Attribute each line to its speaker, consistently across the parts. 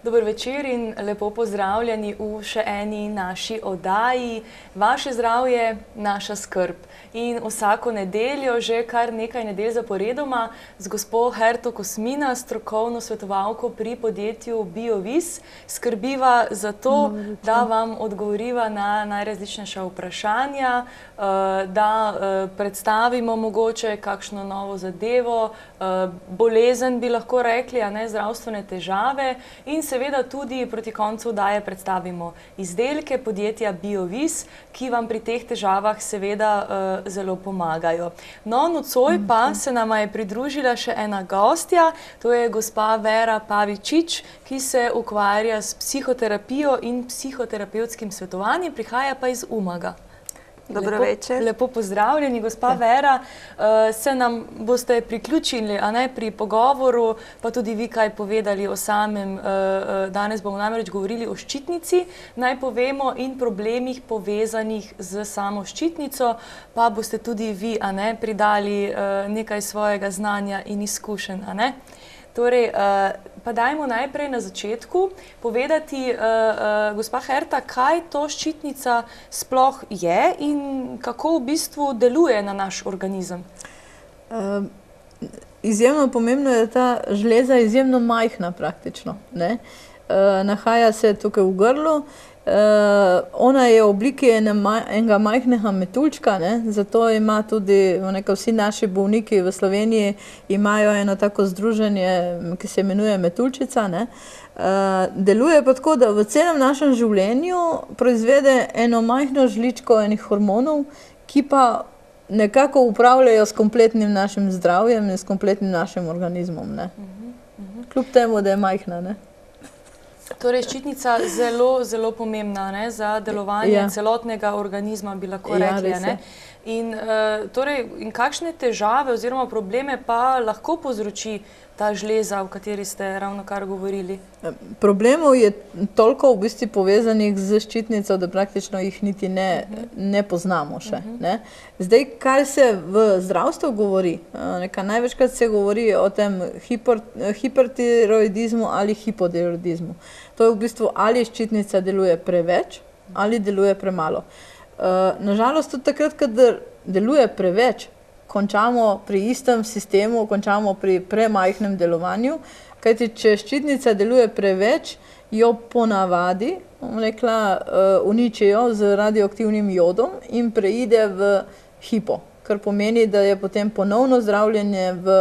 Speaker 1: Dober večer in lepo pozdravljeni v še eni naši oddaji. Vaše zdravje, naša skrb. In vsako nedeljo, že kar nekaj nedelj zaporedoma, z gospo Herto Kosmina, strokovno svetovalko pri podjetju BioVis, skrbiva za to, da vam odgovoriva na najrazličnejša vprašanja, da predstavimo mogoče kakšno novo zadevo, bolezen bi lahko rekli, a ne zdravstvene težave, in seveda tudi proti koncu oddaje predstavimo izdelke podjetja BioVis, ki vam pri teh težavah seveda zelo pomagajo. No, nocoj pa se nama je pridružila še ena gostja, to je gospa Vera Pavičič, ki se ukvarja s psihoterapijo in psihoterapevtskim svetovanjem, prihaja pa iz Umaga.
Speaker 2: Dobro večer.
Speaker 1: Lepo pozdravljeni, gospa Vera. Se nam boste priključili, a ne, pri pogovoru, pa tudi vi kaj povedali o samem. Danes bomo namreč govorili o ščitnici, naj povemo, in problemih povezanih z samo ščitnico, pa boste tudi vi, a ne, pridali nekaj svojega znanja in izkušenj, a ne. Torej, pa dajmo najprej na začetku povedati, gospa Herta, kaj to ščitnica sploh je in kako v bistvu deluje na naš organizem?
Speaker 2: Izjemno pomembno je, da ta žleza izjemno majhna praktično, ne. Nahaja se tukaj v grlu, ona je v obliki enega majhnega metuljčka, ne, zato ima tudi, vsi naši bolniki v Sloveniji imajo eno tako združenje, ki se imenuje metuljčica, ne. Deluje pa tako, da v celem našem življenju proizvede eno majhno žličko enih hormonov, ki pa nekako upravljajo s kompletnim našim zdravjem in s kompletnim našim organizmom, ne. Kljub temu, da je majhna, ne.
Speaker 1: Torej, ščitnica zelo, zelo pomembna, ne, za delovanje celotnega organizma, bi lahko rekli, ne. In kakšne težave oziroma probleme pa lahko povzroči ta žleza, o kateri ste ravnokar govorili?
Speaker 2: Problemov je toliko v bistvu povezanih z ščitnico, da praktično jih niti ne poznamo še, ne. Zdaj, kar se v zdravstvu govori, največkrat se govori o tem hipertiroidizmu ali hipotiroidizmu. To je v bistvu, ali ščitnica deluje preveč ali deluje premalo. Na žalost tudi takrat, kadar deluje preveč, končamo pri istem sistemu, končamo pri premajhnem delovanju, kajti če ščitnica deluje preveč, jo ponavadi, bom rekla, uničijo z radioaktivnim jodom in preide v hipo, kar pomeni, da je potem ponovno zdravljenje v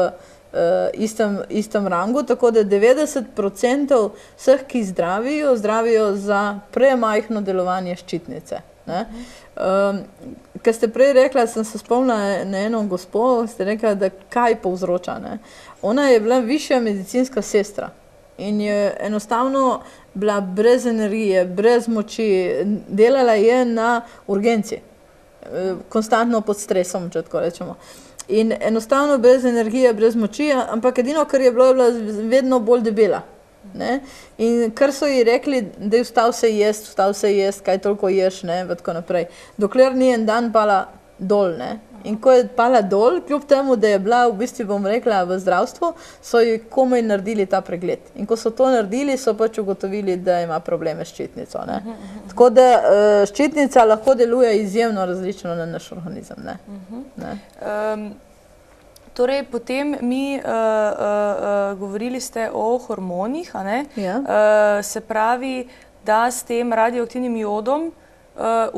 Speaker 2: istem rangu, tako da 90% vseh, ki zdravijo za premajhno delovanje ščitnice, ne. Ko ste prej rekla, sem se spomnila na eno gospo, ste rekla, da kaj povzroča, ne. Ona je bila višja medicinska sestra in je enostavno bila brez energije, brez moči, delala je na urgenci, konstantno pod stresom, če tako rečemo. In enostavno brez energije, brez moči, ampak edino, kar je bilo, je bila vedno bolj debela, ne. In kar so ji rekli, da je vstal se jest, kaj toliko ješ, ne, pa tako naprej. Dokler ni en dan pala dol, ne. In ko je pala dol, kljub temu, da je bila v bistvu, bom rekla, v zdravstvu, so ji komaj naredili ta pregled. In ko so to naredili, so pač ugotovili, da ima probleme s ščitnico, ne. Tako da ščitnica lahko deluje izjemno različno na naš organizem, ne.
Speaker 1: Torej, potem mi govorili ste o hormonih, a ne? Se pravi, da s tem radioaktivnim jodom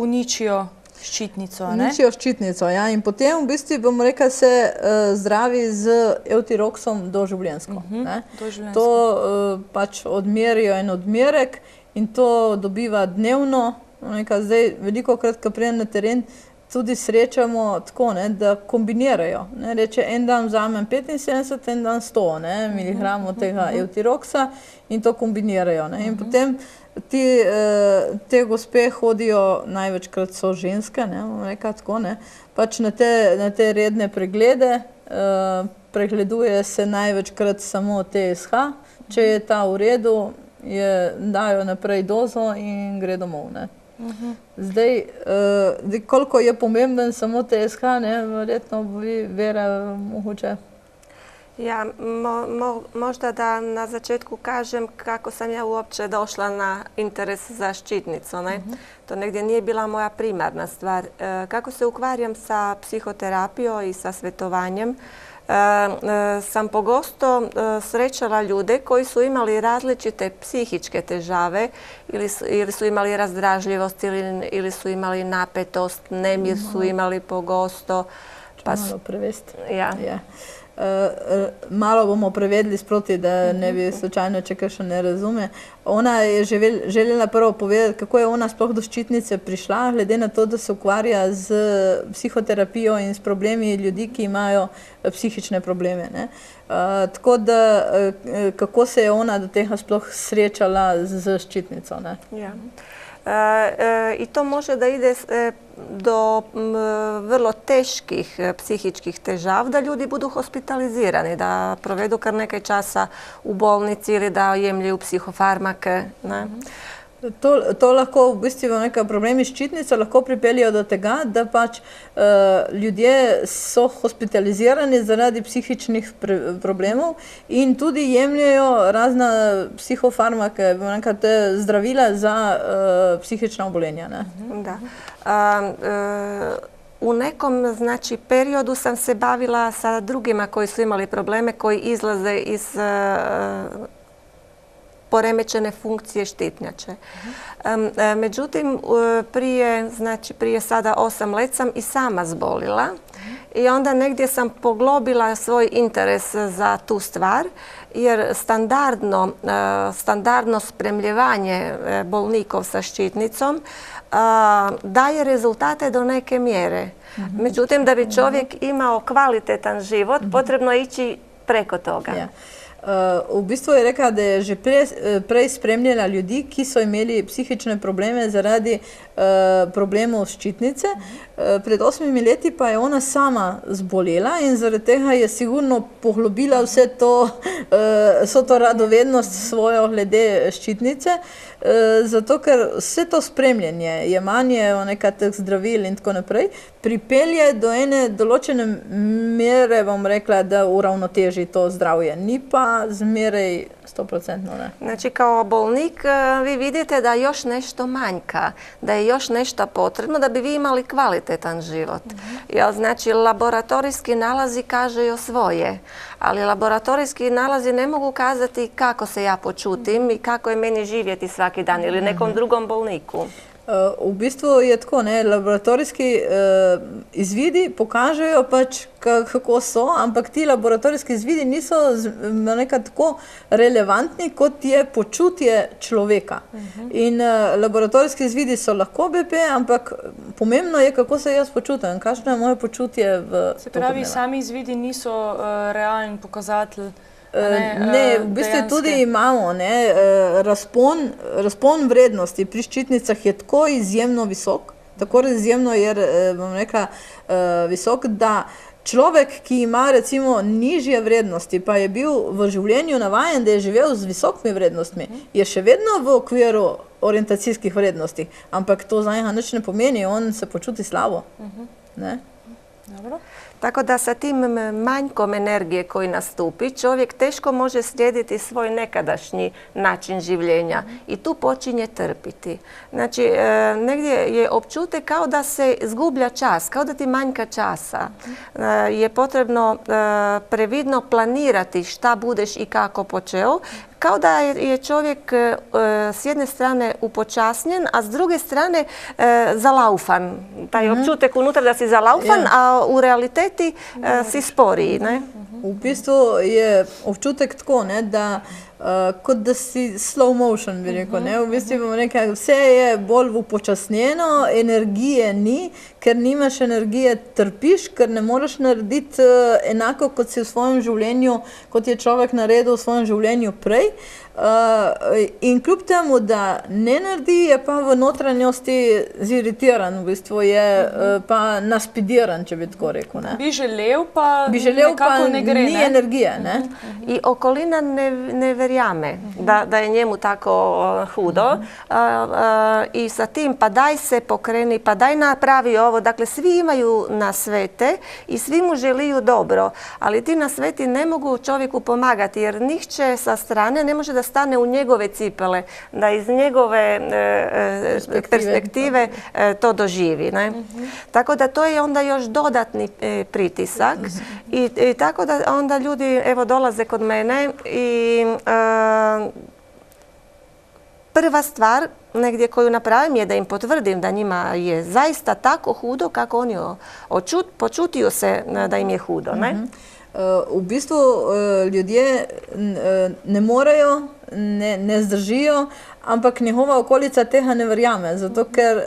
Speaker 1: uničijo ščitnico, a ne?
Speaker 2: Uničijo ščitnico, ja. In potem v bistvu, bom rekla, se zdravi z Eutiroksom doživljenjsko, ne. To pač odmerijo en odmerek in to dobiva dnevno. Zdaj, velikokrat, ko pridem na teren, tudi srečamo tako, ne, da kombinirajo. Reče, en dan vzamem 75, en dan 100 miligramov tega Eutiroksa in to kombinirajo, ne. In potem te gospe hodijo, največkrat so ženske, ne, bom rekla tako, ne, pač na te redne preglede, pregleduje se največkrat samo TSH, če je ta v redu, dajo naprej dozo in gre domov, ne. Zdaj, koliko je pomemben samo TSH, ne, verjetno bi Vera mogoče.
Speaker 3: Ja možda da na začetku kažem kako sam ja uopće došla na interes za Ščitnicu. Ne? To negdje nije bila moja primarna stvar. Kako se ukvarjam sa psihoterapijom i sa svetovanjem, sam pogosto srećala ljude koji su imali različite psihičke težave ili su imali razdražljivost ili su imali napetost, nemir su imali pogosto.
Speaker 2: Malo prevesti.
Speaker 3: Ja.
Speaker 2: Malo bomo prevedli sproti, da ne bi slučajno, če kaj še ne razume. Ona je želela prvo povedati, kako je ona sploh do Ščitnice prišla, glede na to, da se ukvarja z psihoterapijo in s problemi ljudi, ki imajo psihične probleme. Ne? Tako da, kako se je ona do tega sploh srečala z Ščitnico? Ne?
Speaker 3: Ja. I to može da ide do vrlo teških psihičkih težav, da ljudi budu hospitalizirani, da provedu kar nekaj časa u bolnici ili da jemljajo psihofarmake. Ne?
Speaker 2: To lahko v bistvu nekaj problemi s Ščitnico lahko pripeljejo do tega, da pač ljudje so hospitalizirani zaradi psihičnih problemov in tudi jemljajo razna psihofarmake, zdravila za psihična obolenja. Ne?
Speaker 3: Da. U nekom periodu sam se bavila sa drugima koji su imali probleme, koji izlaze iz poremećene funkcije štitnjače. Međutim, prije sada 8 let sam i sama zbolila i onda negdje sam poglobila svoj interes za tu stvar, jer standardno spremljevanje bolnikov sa Ščitnicom daje rezultate do neke mjere. Međutim, da bi čovjek imao kvalitetan život, potrebno je ići preko toga.
Speaker 2: V bistvu je rekla, da je že prej spremljala ljudi, ki so imeli psihične probleme zaradi problemov Ščitnice. Pred 8 leti pa je ona sama zbolela in zaradi tega je sigurno poglobila vso to radovednost svojo glede Ščitnice, zato ker vse to spremljanje, jemanje nekaj zdravil in tako naprej, pripelje do ene določene mere, bom rekla, da uravnoteži to zdravje. Ni pa zmeraj 100%, ne.
Speaker 3: Znači, kao bolnik vi vidite da još nešto manjka, da je još nešto potrebno da bi vi imali kvalitetan život. Znači, laboratorijski nalazi kažeju svoje, ali laboratorijski nalazi ne mogu kazati kako se ja počutim i kako je meni živjeti svaki dan ili nekom drugom bolniku.
Speaker 2: V bistvu je tako, ne, laboratorijski izvidi pokažejo pač, kako so, ampak ti laboratorijski izvidi niso nekaj tako relevantni, kot je počutje človeka. In laboratorijski izvidi so lahko BP, ampak pomembno je, kako se jaz počutim, kakšno je moje počutje v...
Speaker 1: Se pravi, sami izvidi niso realen pokazatelj.
Speaker 2: Ne, v bistvu tudi imamo razpon vrednosti pri Ščitnicah je tako izjemno visok, tako izjemno je, bom rekla, visok, da človek, ki ima recimo nižje vrednosti, pa je bil v življenju navajen, da je živel z visokimi vrednostmi, je še vedno v okviru orientacijskih vrednosti, ampak to za njega nič ne pomeni, on se počuti slabo. Ne?
Speaker 1: Dobro.
Speaker 3: Tako da sa tim manjkom energije koji nastupi, čovjek teško može slijediti svoj nekadašnji način življenja i tu počinje trpiti. Znači, negdje je općute kao da se zgublja čas, kao da ti manjka časa. Je potrebno previdno planirati šta budeš i kako počeo, kao da je čovjek s jedne strane upočasnjen, a s druge strane zalaufan. Taj općutek unutra da si zalaufan, a u realiteti si sporiji. Ne?
Speaker 2: V bistvu je občutek tako, ne, da kot da si slow motion, bi rekel. Ne? V bistvu vse je bolj upočasnjeno, energije ni, ker nimaš energije, trpiš, ker ne moreš narediti enako, kot si v svojem življenju, kot je človek naredil v svojem življenju prej. In kljub temu, da ne naredi, je pa v notranjosti ziritiran, v bistvu je pa naspidiran, če bi tako rekel. Ne?
Speaker 1: Bi želel, pa nekako ne gre.
Speaker 2: Ni energije. Ne?
Speaker 3: I okolina ne verjame. da je njemu tako hudo. I sa tim, pa daj se pokreni, pa daj napravi ovo. Dakle, svi imaju nasvete i svi mu želiju dobro, ali ti nasveti ne mogu čovjeku pomagati, jer njih će sa strane, ne može da stane u njegove cipele, da iz njegove perspektive to doživi. Ne? Tako da to je onda još dodatni pritisak i tako da onda ljudi evo dolaze kod mene i prva stvar negdje koju napravim je da im potvrdim da njima je zaista tako hudo kako oni počutiju se da im je hudo. Ne?
Speaker 2: V bistvu ljudje ne morejo, ne zdržijo, ampak njihova okolica tega ne verjame, zato ker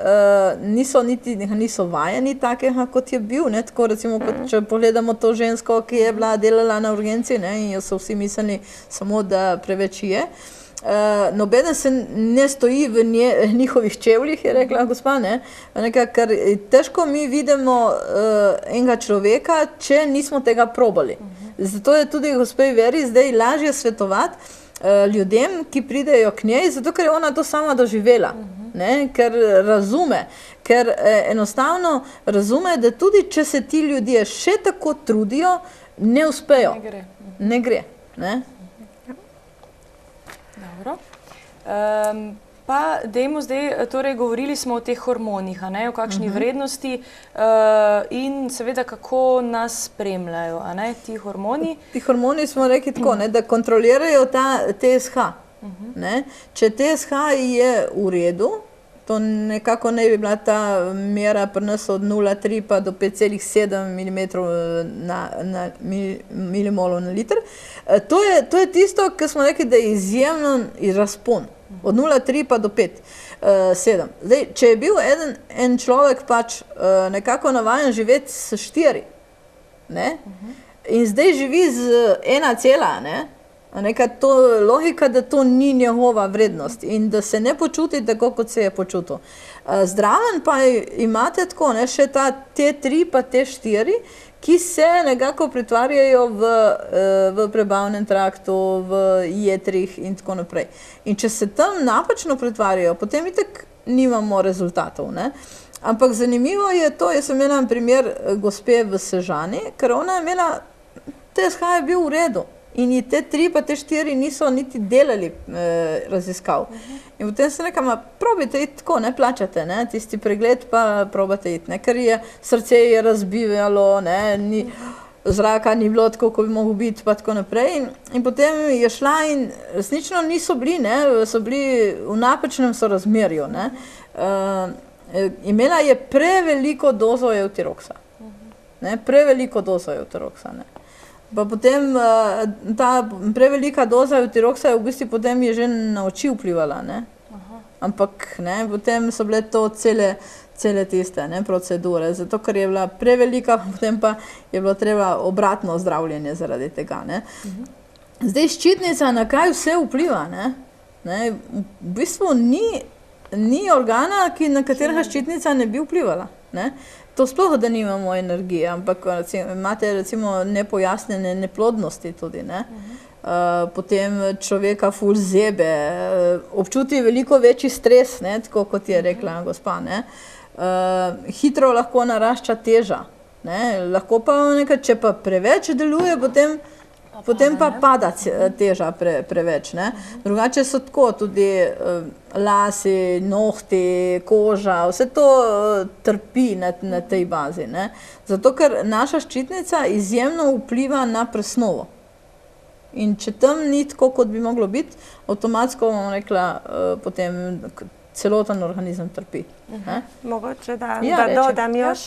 Speaker 2: niso vajeni takega, kot je bil. Ne? Tako recimo, če pogledamo to žensko, ki je bila delala na urgenci, ne? In jo so vsi mislili samo, da preveč je. Nobeden se ne stoji v njihovih čevljih, je rekla gospa, ne? Ker težko mi vidimo enega človeka, če nismo tega probali. Zato je tudi gospej Veri zdaj lažje svetovati ljudem, ki pridejo k njej, zato ker je ona to sama doživela, ne? Ker razume, ker enostavno razume, da tudi če se ti ljudje še tako trudijo, ne uspejo. Ne gre. Ne?
Speaker 1: Dobro. Pa dajmo zdaj, torej govorili smo o teh hormonih, o kakšni vrednosti in seveda kako nas spremljajo ti hormoni.
Speaker 2: Ti hormoni smo rekli tako, da kontrolirajo ta TSH. Če TSH je v redu, to nekako ne bi bila ta mera pri nas od 0,3 pa do 5,7 milimolov na liter. To je tisto, kar smo rekli, da je izjemen razpon. Od 0,3 pa do 5,7. Zdaj, če je bil en človek pač nekako navajen živeti s 4, in zdaj živi z 1, to je logika, da to ni njegova vrednost in da se ne počuti tako, kot se je počutil. Zdraven pa imate tako, še ta T3 pa T4, ki se nekako pretvarjajo v prebavnem traktu, v jetrih in tako naprej. In če se tam napačno pretvarjajo, potem itak nimamo rezultatov. Ampak zanimivo je to, jaz sem imela primer gospe v Sežani, ker ona je imela, TSH je bil v redu. In te 3 pa te 4 niso niti delali raziskav. In potem se nekam, probajte iti tako, ne plačate, tisti pregled pa probajte iti, ker je srce je razbivalo, zraka ni bilo tako, kot bi moglo biti, pa tako naprej. In potem je šla in resnično niso bili, so bili v napačnem sorazmerju. Imela je preveliko dozo Eutiroxa. Preveliko dozo Eutiroxa. Pa potem ta prevelika doza Eutiroxa je v bistvu potem je že na oči vplivala. Ampak potem so bile to cele tiste procedure, zato ker je bila prevelika, potem pa je bilo treba obratno zdravljenje zaradi tega. Zdaj ščitnica, na kaj vse vpliva? V bistvu ni organa, na katerega ščitnica ne bi vplivala. To sploh, da nimamo energije, ampak imate recimo nepojasnjene neplodnosti tudi. Potem človeka ful zebe, občuti veliko večji stres, tako kot je rekla gospa. Hitro lahko narašča teža. Lahko pa če pa preveč deluje, potem pa pada teža preveč. Drugače so tako tudi lasi, nohti, koža, vse to trpi na tej bazi. Zato, ker naša ščitnica izjemno vpliva na presnovo. In če tam ni tako, kot bi moglo biti, avtomatsko, bom rekla, potem celoten organizem trpi.
Speaker 3: Mogoče da dodam još.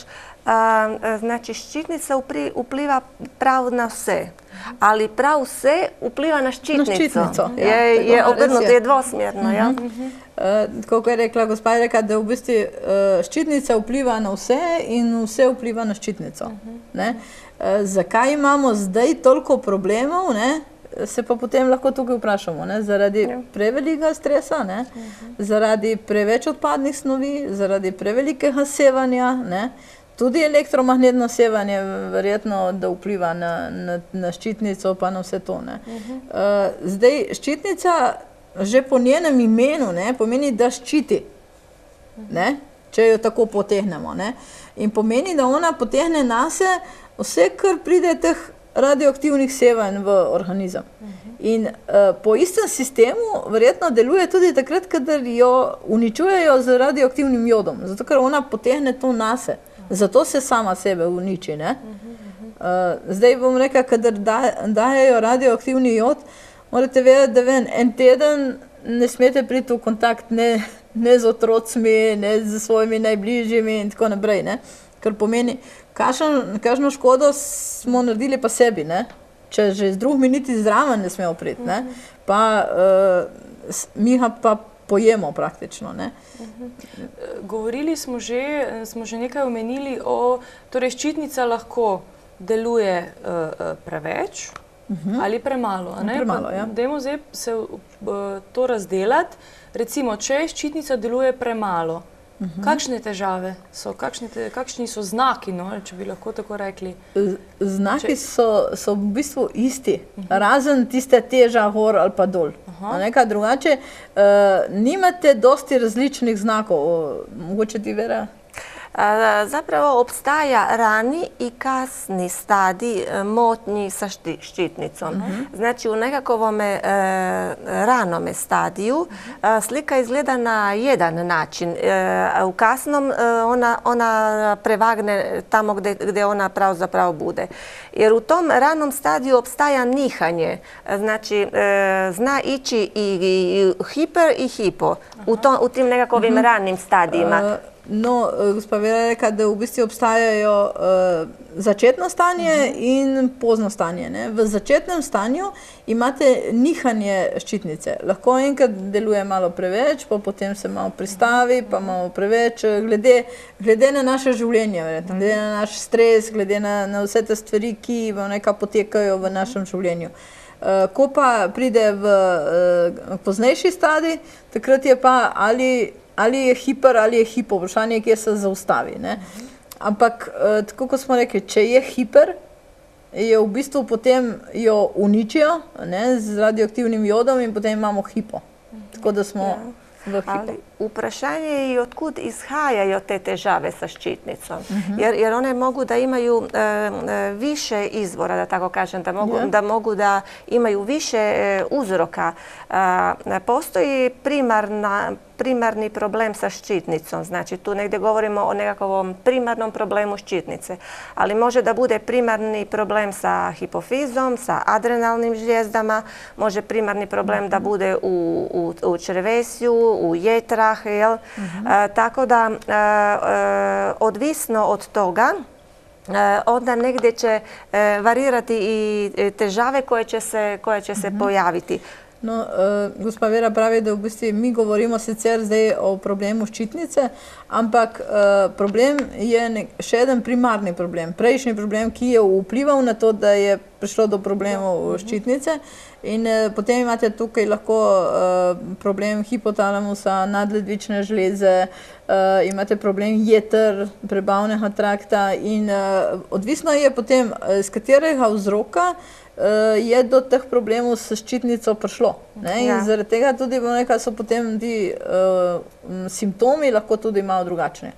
Speaker 3: Znači, ščitnica vpliva prav na vse, ali prav vse vpliva na ščitnico.
Speaker 2: Na ščitnico,
Speaker 3: je obrnuto, je dvosmerno.
Speaker 2: Tako kot je rekla gospa, je rekla, da v bistvu ščitnica vpliva na vse in vse vpliva na ščitnico. Zakaj imamo zdaj toliko problemov, se pa potem lahko tukaj vprašamo. Zaradi prevelikega stresa, zaradi preveč odpadnih snovi, zaradi prevelikega sevanja, tudi elektromagnetno sevanje verjetno, da vpliva na ščitnico pa na vse to. Zdaj, ščitnica že po njenem imenu, ne, pomeni, da ščiti, ne, če jo tako potegnemo. Ne. In pomeni, da ona potegne nase vse, kar pride teh radioaktivnih sevanj v organizem. In po istem sistemu verjetno deluje tudi takrat, kadar jo uničujejo z radioaktivnim jodom, zato ker ona potegne to nase. Zato se sama sebe uniči. Ne? Zdaj bom rekla, kadar dajejo radioaktivni jod, morate vedeti, da en teden ne smete priti v kontakt ne z otrocmi, ne z svojimi najbližjimi in tako naprej. Ne? Kar pomeni, kakšno škodo smo naredili pa sebi, ne? Če že z drugimi niti zraven ne smemo priti, ne? Pa mi ga pa pojemo praktično. Ne?
Speaker 1: Govorili smo že nekaj omenili torej ščitnica lahko deluje preveč ali premalo.
Speaker 2: Premalo, ja.
Speaker 1: Dajmo zdaj se to razdelati. Recimo, če ščitnica deluje premalo, kakšne težave so, kakšni so znaki, no, če bi lahko tako rekli?
Speaker 2: Znaki so v bistvu isti, razen tiste teža gor ali pa dol. Nekaj drugače, nimate dosti različnih znakov. Mogoče ti, Vera?
Speaker 3: Zapravo obstaja rani i kasni stadij motnji sa ščitnicom. Znači u nekakvome ranome stadiju slika izgleda na jedan način. U kasnom ona prevagne tamo gdje ona zapravo bude. Jer u tom ranom stadiju obstaja nihanje. Znači zna ići i hiper i hipo u tim nekakvim ranim stadijima.
Speaker 2: No, gospa Vera je rekla, da v bistvu obstajajo začetno stanje in pozno stanje. Ne? V začetnem stanju imate nihanje ščitnice. Lahko enkrat deluje malo preveč, pa potem se malo pristavi, pa malo preveč, glede na naše življenje, verjetno, glede na naš stres, glede na vse te stvari, ki nekaj potekajo v našem življenju. Ko pa pride v poznejši stadij, takrat je pa ali je hiper ali je hipo, vprašanje, kje se zaustavi. Ne? Ampak, tako kot smo rekli, če je hiper, je v bistvu potem jo uničijo, ne, z radioaktivnim jodom in potem imamo hipo. Tako da smo v hipo.
Speaker 3: Ali vprašanje je i otkud izhajajo te težave sa ščitnicom. Jer one mogu da imaju više izvora, da tako kažem, da mogu da imaju više uzroka. Postoji primarni problem sa ščitnicom, znači tu negdje govorimo o nekakvom primarnom problemu ščitnice, ali može da bude primarni problem sa hipofizom, sa adrenalnim žljezdama, može primarni problem da bude u črevesju, u jetrah, tako da odvisno od toga onda negdje će varirati i težave koje će se pojaviti.
Speaker 2: No, gospa Vera pravi, da v bistvu mi govorimo sicer zdaj o problemu ščitnice, ampak problem je še eden primarni problem, prejšnji problem, ki je vplival na to, da je prišlo do problemov ščitnice. In potem imate tukaj lahko problem hipotalamusa, nadledvične žleze, imate problem jeter, prebavnega trakta in odvisno je potem, z katerega vzroka je do teh problemov s ščitnico prišlo. In zaradi tega tudi so potem ti simptomi lahko tudi malo drugačni.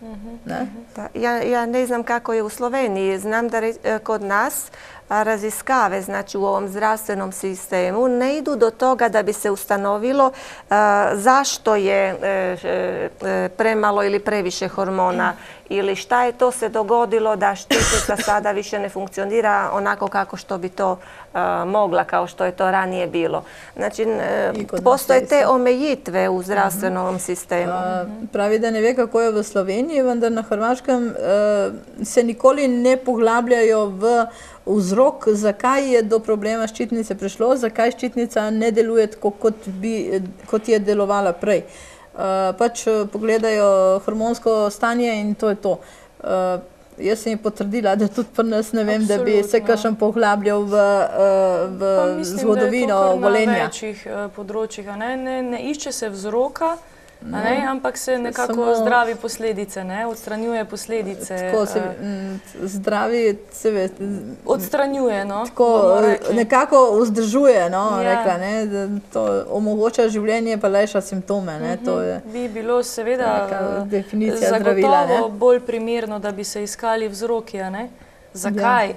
Speaker 3: Ja ne znam kako je u Sloveniji. Znam da kod nas raziskave, znači u ovom zdravstvenom sistemu, ne idu do toga da bi se ustanovilo zašto je premalo ili previše hormona ili šta je to se dogodilo da ščitnica sada više ne funkcionira onako kako što bi to mogla, kao što je to ranije bilo. Znači, postoje te omejitve u zdravstvenom sistemu.
Speaker 2: Pravi, da ne ve, kako je v Sloveniji, vendar na Hrvaškem se nikoli ne poglabljajo v vzrok, zakaj je do problema ščitnice prišlo, zakaj ščitnica ne deluje tako, kot je delovala prej. Pač pogledajo hormonsko stanje in to je to. Jaz sem ji potrdila, da tudi pri nas ne vem, da bi se kakšen poglabljal v zgodovino obolenja.
Speaker 1: Na večjih področjih. Ne išče se vzroka, Ampak se nekako zdravi posledice, odstranjuje posledice.
Speaker 2: Zdravi se ve.
Speaker 1: Odstranjuje,
Speaker 2: Tako nekako vzdržuje, rekla, da to omogoča življenje pa lajša simptome. To je
Speaker 1: bi bilo seveda
Speaker 2: zagotovo
Speaker 1: bolj primerno, da bi se iskali vzroki, Zakaj?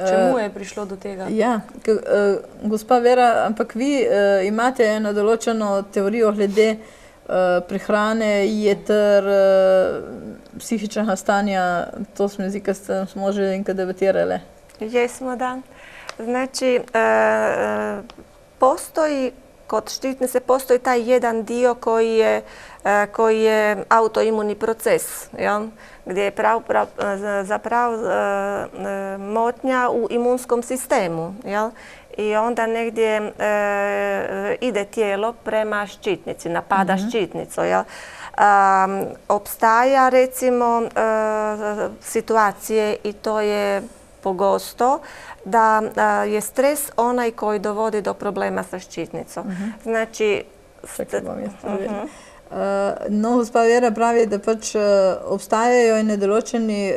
Speaker 1: Čemu je prišlo do tega?
Speaker 2: Ja, gospa Vera, ampak vi imate eno določeno teorijo glede prehrane, jeter, psihičnega stanja, to se mi zdi, kad smo že enkrat debatirali.
Speaker 3: Jesmo, da. Znači, kod štitnice postoji taj jedan dio koji je autoimuni proces, gdje je zapravo motnja u imunskom sistemu. I onda negdje ide tijelo prema štitnici, napada štitnicu. Opstaja recimo situacije i to je pogosto da je stres onaj koji dovodi do problema sa štitnicom. Znači...
Speaker 2: No, gospa Vera pravi, da pač obstajajo ene določeni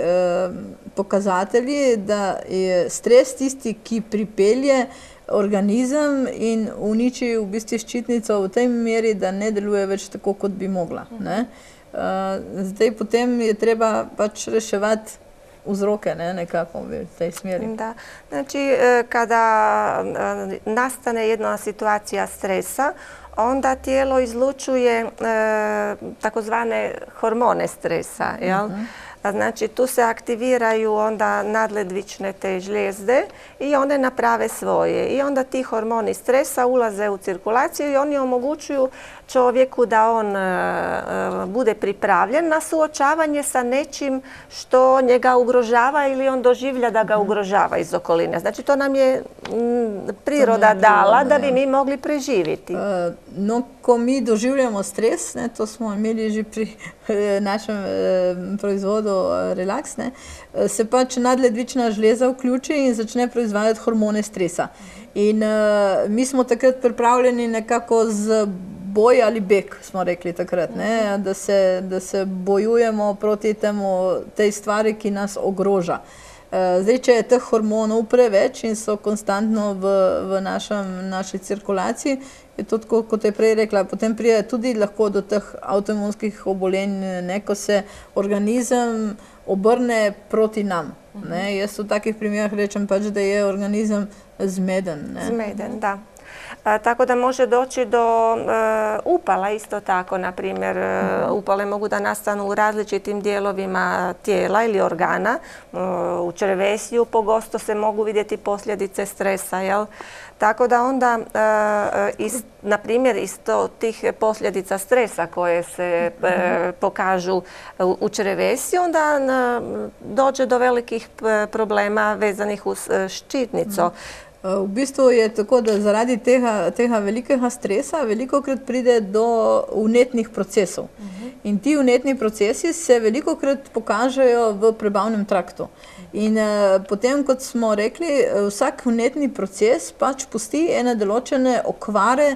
Speaker 2: pokazatelji, da je stres tisti, ki pripelje organizem in uniči v bistvu ščitnico v tej meri, da ne deluje več tako, kot bi mogla. Zdaj potem je treba pač reševati uzroke nekako v tej smeri.
Speaker 3: Da. Znači, kada nastane jedna situacija stresa, onda tijelo izlučuje takozvane hormone stresa. Znači, tu se aktiviraju onda nadledvične te žlijezde i one naprave svoje. I onda ti hormoni stresa ulaze u cirkulaciju i oni omogućuju čovjeku da on bude pripravljen na suočavanje sa nečim što njega ugrožava ili on doživlja da ga ugrožava iz okoline. Znači, to nam je priroda dala da bi mi mogli preživjeti.
Speaker 2: No, ko mi doživljamo stres, to smo imeli že pri našem proizvodu Relax, se pač nadledvična žleza vključi in začne proizvajati hormone stresa. In mi smo takrat pripravljeni nekako z boj ali beg, smo rekli takrat, da se bojujemo proti tej stvari, ki nas ogroža. Zdaj, če je teh hormonov preveč in so konstantno v naši cirkulaciji, je to tako, kot je prej rekla, potem pride tudi lahko do teh avtoimunskih obolenj, ko se organizem obrne proti nam. Jaz v takih primerih rečem pač, da je organizem zmeden.
Speaker 3: Zmeden, da. Tako da može doći do upala isto tako, na primjer, upale mogu da nastanu u različitim dijelovima tijela ili organa, u črevesju pogosto se mogu vidjeti posljedice stresa, Tako da onda, na primjer, iz tih posljedica stresa koje se pokažu u črevesju, onda dođe do velikih problema vezanih uz štitnico.
Speaker 2: V bistvu je tako, da zaradi tega velikega stresa velikokrat pride do vnetnih procesov. In ti vnetni procesi se velikokrat pokažejo v prebavnem traktu. In potem, kot smo rekli, vsak vnetni proces pač pusti ene določene okvare,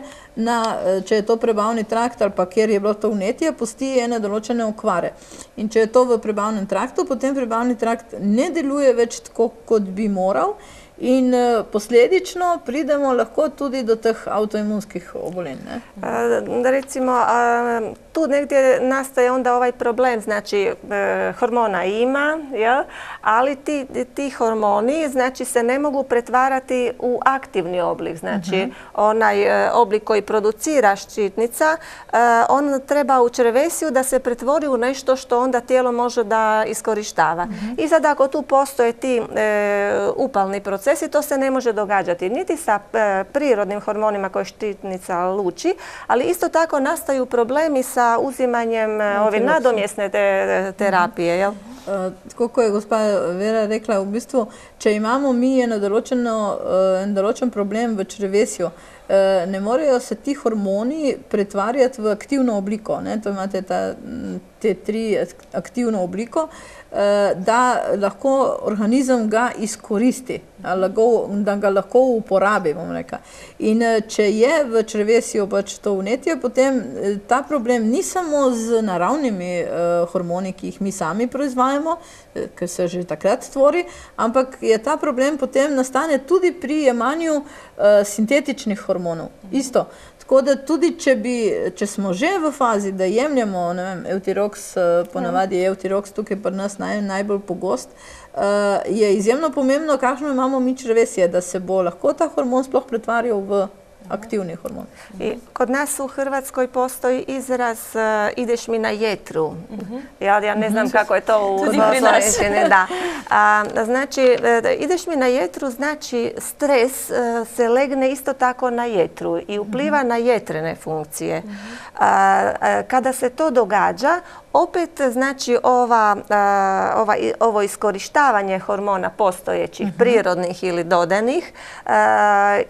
Speaker 2: če je to prebavni trakt ali pa kjer je bilo to vnetje, pusti ene določene okvare. In če je to v prebavnem traktu, potem prebavni trakt ne deluje več tako, kot bi moral. In posledično pridemo lahko tudi do teh autoimunskih obolenj.
Speaker 3: Recimo, tu negdje nastaje onda ovaj problem, znači hormona ima, ali ti hormoni znači se ne mogu pretvarati u aktivni oblik. Znači onaj oblik koji producira štitnica, on treba u črevesju da se pretvori u nešto što onda tijelo može da iskorištava. I sad ako tu postoje ti upalni procesi, to se ne može događati niti sa prirodnim hormonima koje štitnica luči, ali isto tako nastaju problemi sa uzimanjem ove nadomjesne terapije.
Speaker 2: Tako kot je gospa Vera rekla, v bistvu, če imamo mi en določen problem v črevesju, ne morejo se ti hormoni pretvarjati v aktivno obliko. To imate te tri aktivno obliko, da lahko organizem ga izkoristi. da ga lahko uporabi, bom rekla. In če je v črevesju pač to vnetje, potem ta problem ni samo z naravnimi hormoni, ki jih mi sami proizvajamo, ker se že takrat tvori, ampak je ta problem potem nastane tudi pri jemanju sintetičnih hormonov. Isto. Tako da tudi, če smo že v fazi, da jemljemo, ne vem, Eutirox, ponavadi je Eutirox tukaj pri nas najbolj pogost, je izjemno pomembno, kakšno imamo mi črevesje, da se bo lahko ta hormon sploh pretvarjal v aktivni hormon.
Speaker 3: I kod nas u Hrvatskoj postoji izraz ideš mi na jetru. Ja ne znam kako je to u slovenštini. Da. Znači, ideš mi na jetru znači stres se legne isto tako na jetru i upliva na jetrene funkcije. Kada se to događa, opet znači ovo iskorištavanje hormona postojećih, prirodnih ili dodanih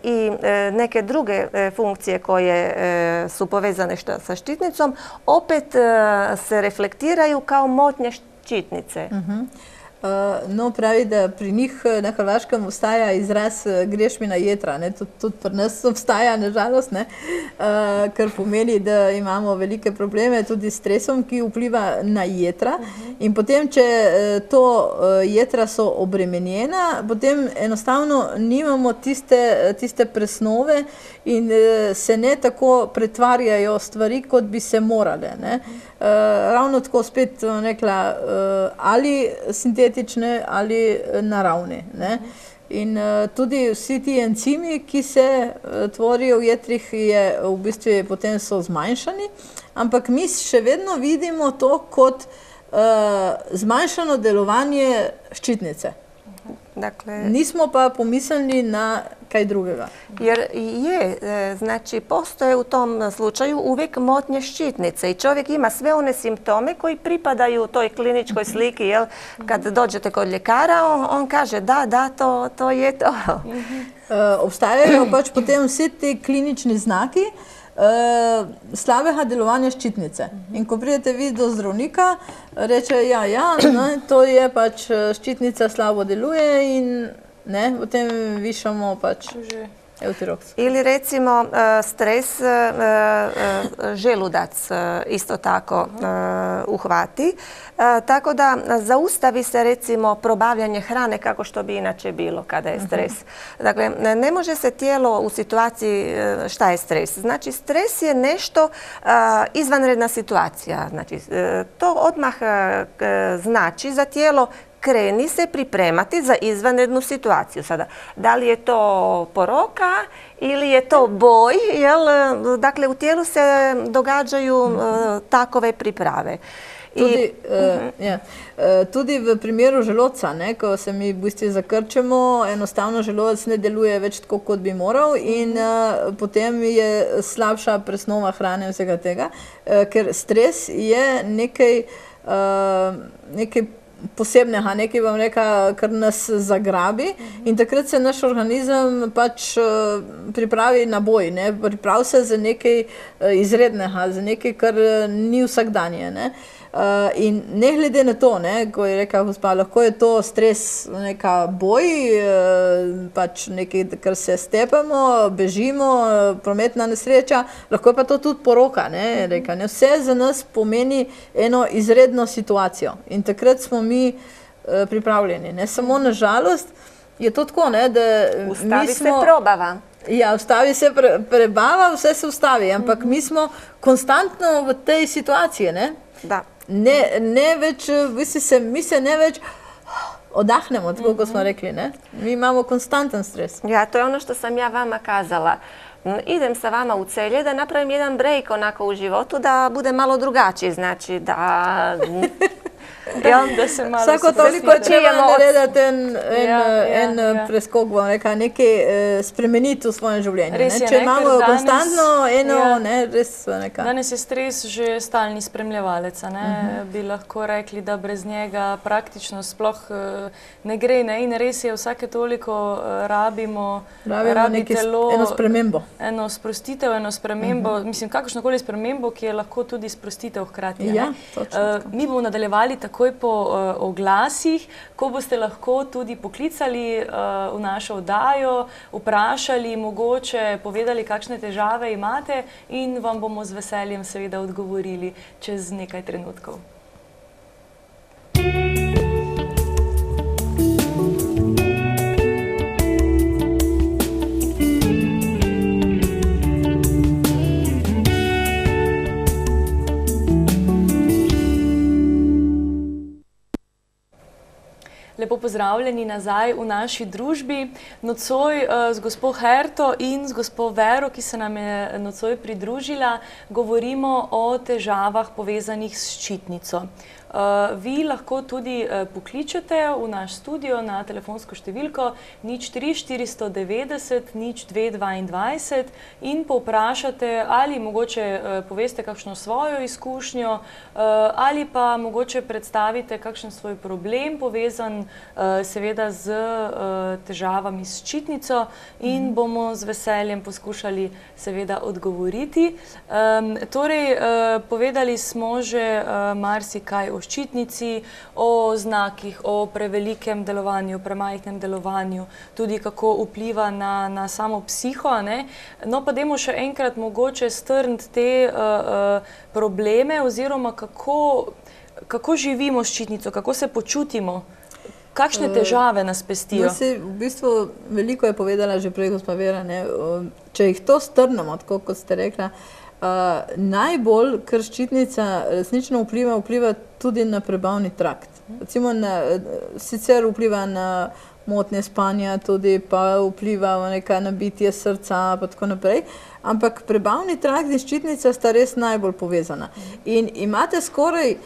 Speaker 3: i neke druge funkcije koje su povezane sa štitnicom, opet se reflektiraju kao motnje štitnice.
Speaker 2: No, pravi, da pri njih na Hrvaškem obstaja izraz greš mi na jetra. Tudi pri nas obstaja, nažalost, kar pomeni, da imamo velike probleme tudi s stresom, ki vpliva na jetra. In potem, če to jetra so obremenjena, potem enostavno nimamo tiste presnove in se ne tako pretvarjajo stvari, kot bi se morale. Ravno tako spet rekla, ali sintetične ali naravne. In tudi vsi ti encimi, ki se tvorijo v jetrih, v bistvu potem so zmanjšani, ampak mi še vedno vidimo to kot zmanjšano delovanje ščitnice. Nismo pa pomislili na kaj drugega.
Speaker 3: Jer znači postoje u tom slučaju uvijek motnje štitnice i čovjek ima sve one simptome koji pripadaju toj kliničkoj sliki, jel? Kad dođete kod ljekara, on kaže da, to je to.
Speaker 2: Obstajajo pač potem vsi ti klinični znaki slabega delovanja ščitnice. In ko pridete vi do zdravnika, reče, to je pač ščitnica slabo deluje in potem višamo pač Eutirox.
Speaker 3: Ili recimo stres želudac isto tako uhvati. Tako da zaustavi se recimo probavljanje hrane kako što bi inače bilo kada je stres. Dakle, ne može se tijelo u situaciji šta je stres. Znači, stres je nešto izvanredna situacija. Znači, to odmah znači za tijelo kreni se pripremati za izvanrednu situaciju. Sada, da li je to poroka ili je to boj, jel? Dakle, u tijelu se događaju takove priprave.
Speaker 2: Tudi v primeru želodca, ko se mi v bistvu zakrčemo, enostavno želodec ne deluje več tako, kot bi moral in potem je slabša presnova hrane in vsega tega, ker stres je nekaj posebnega, nekaj, bom rekla, kar nas zagrabi in takrat se naš organizem pač pripravi na boj, pripravi se za nekaj izrednega, za nekaj, kar ni vsakdanje. In ne glede na to, ko je rekla gospa, lahko je to stres, neka boj, pač nekaj, kar se stepamo, bežimo, prometna nesreča, lahko je pa to tudi poroka, rekla. Vse za nas pomeni eno izredno situacijo in takrat smo mi pripravljeni. Samo na žalost je to tako, da
Speaker 3: ustavi se probava.
Speaker 2: Ja, ustavi se prebava, vse se ustavi, ampak mi smo konstantno v tej situaciji,
Speaker 3: Da.
Speaker 2: Ne več, mi se ne več odahnemo, tako kot smo rekli, Mi imamo konstantan stres.
Speaker 3: Ja, to je ono što sam ja vama kazala. Idem sa vama u Celje da napravim jedan break onako u životu, da bude malo drugačiji, znači da...
Speaker 1: Da se malo
Speaker 2: vsako toliko treba narediti en preskok, bom rekla, nekaj spremeniti v svojem življenju. Če imamo konstantno res nekaj.
Speaker 1: Danes je stres že stalni spremljevalec, bi lahko rekli, da brez njega praktično sploh ne gre. In res je, vsake toliko rabi telo.
Speaker 2: Eno spremembo.
Speaker 1: Eno sprostitev, eno spremembo, mislim, kakršnokoli spremembo, ki je lahko tudi sprostitev hkrati.
Speaker 2: Ja, točno.
Speaker 1: Mi bomo nadaljevali takoj po oglasih, ko boste lahko tudi poklicali v našo oddajo, vprašali, mogoče povedali, kakšne težave imate in vam bomo z veseljem seveda odgovorili čez nekaj trenutkov. Lepo pozdravljeni nazaj v naši družbi. Nocoj z gospo Herto in z gospo Vero, ki se nam je nocoj pridružila, govorimo o težavah povezanih s ščitnico. Vi lahko tudi pokličete v naš studio na telefonsko številko 03 490 0222 in povprašate ali mogoče poveste kakšno svojo izkušnjo ali pa mogoče predstavite kakšen svoj problem povezan seveda z težavami s ščitnico in bomo z veseljem poskušali seveda odgovoriti. Torej, povedali smo že marsikaj o ščitnici, o znakih, o prevelikem delovanju, premajhnem delovanju, tudi kako vpliva na samo psiho, ne? No, pa dajmo še enkrat mogoče strniti te probleme oziroma kako živimo s ščitnico, kako se počutimo, kakšne težave nas pestijo.
Speaker 2: V bistvu veliko je povedala že prej gospa Vera, ne? Če jih to strnemo, tako kot ste rekla, najbolj, ker ščitnica resnično vpliva tudi na prebavni trakt. Recimo sicer vpliva na motnje spanja, tudi pa vpliva na bitje srca in tako naprej, ampak prebavni trakt in ščitnica sta res najbolj povezana. In imate skoraj,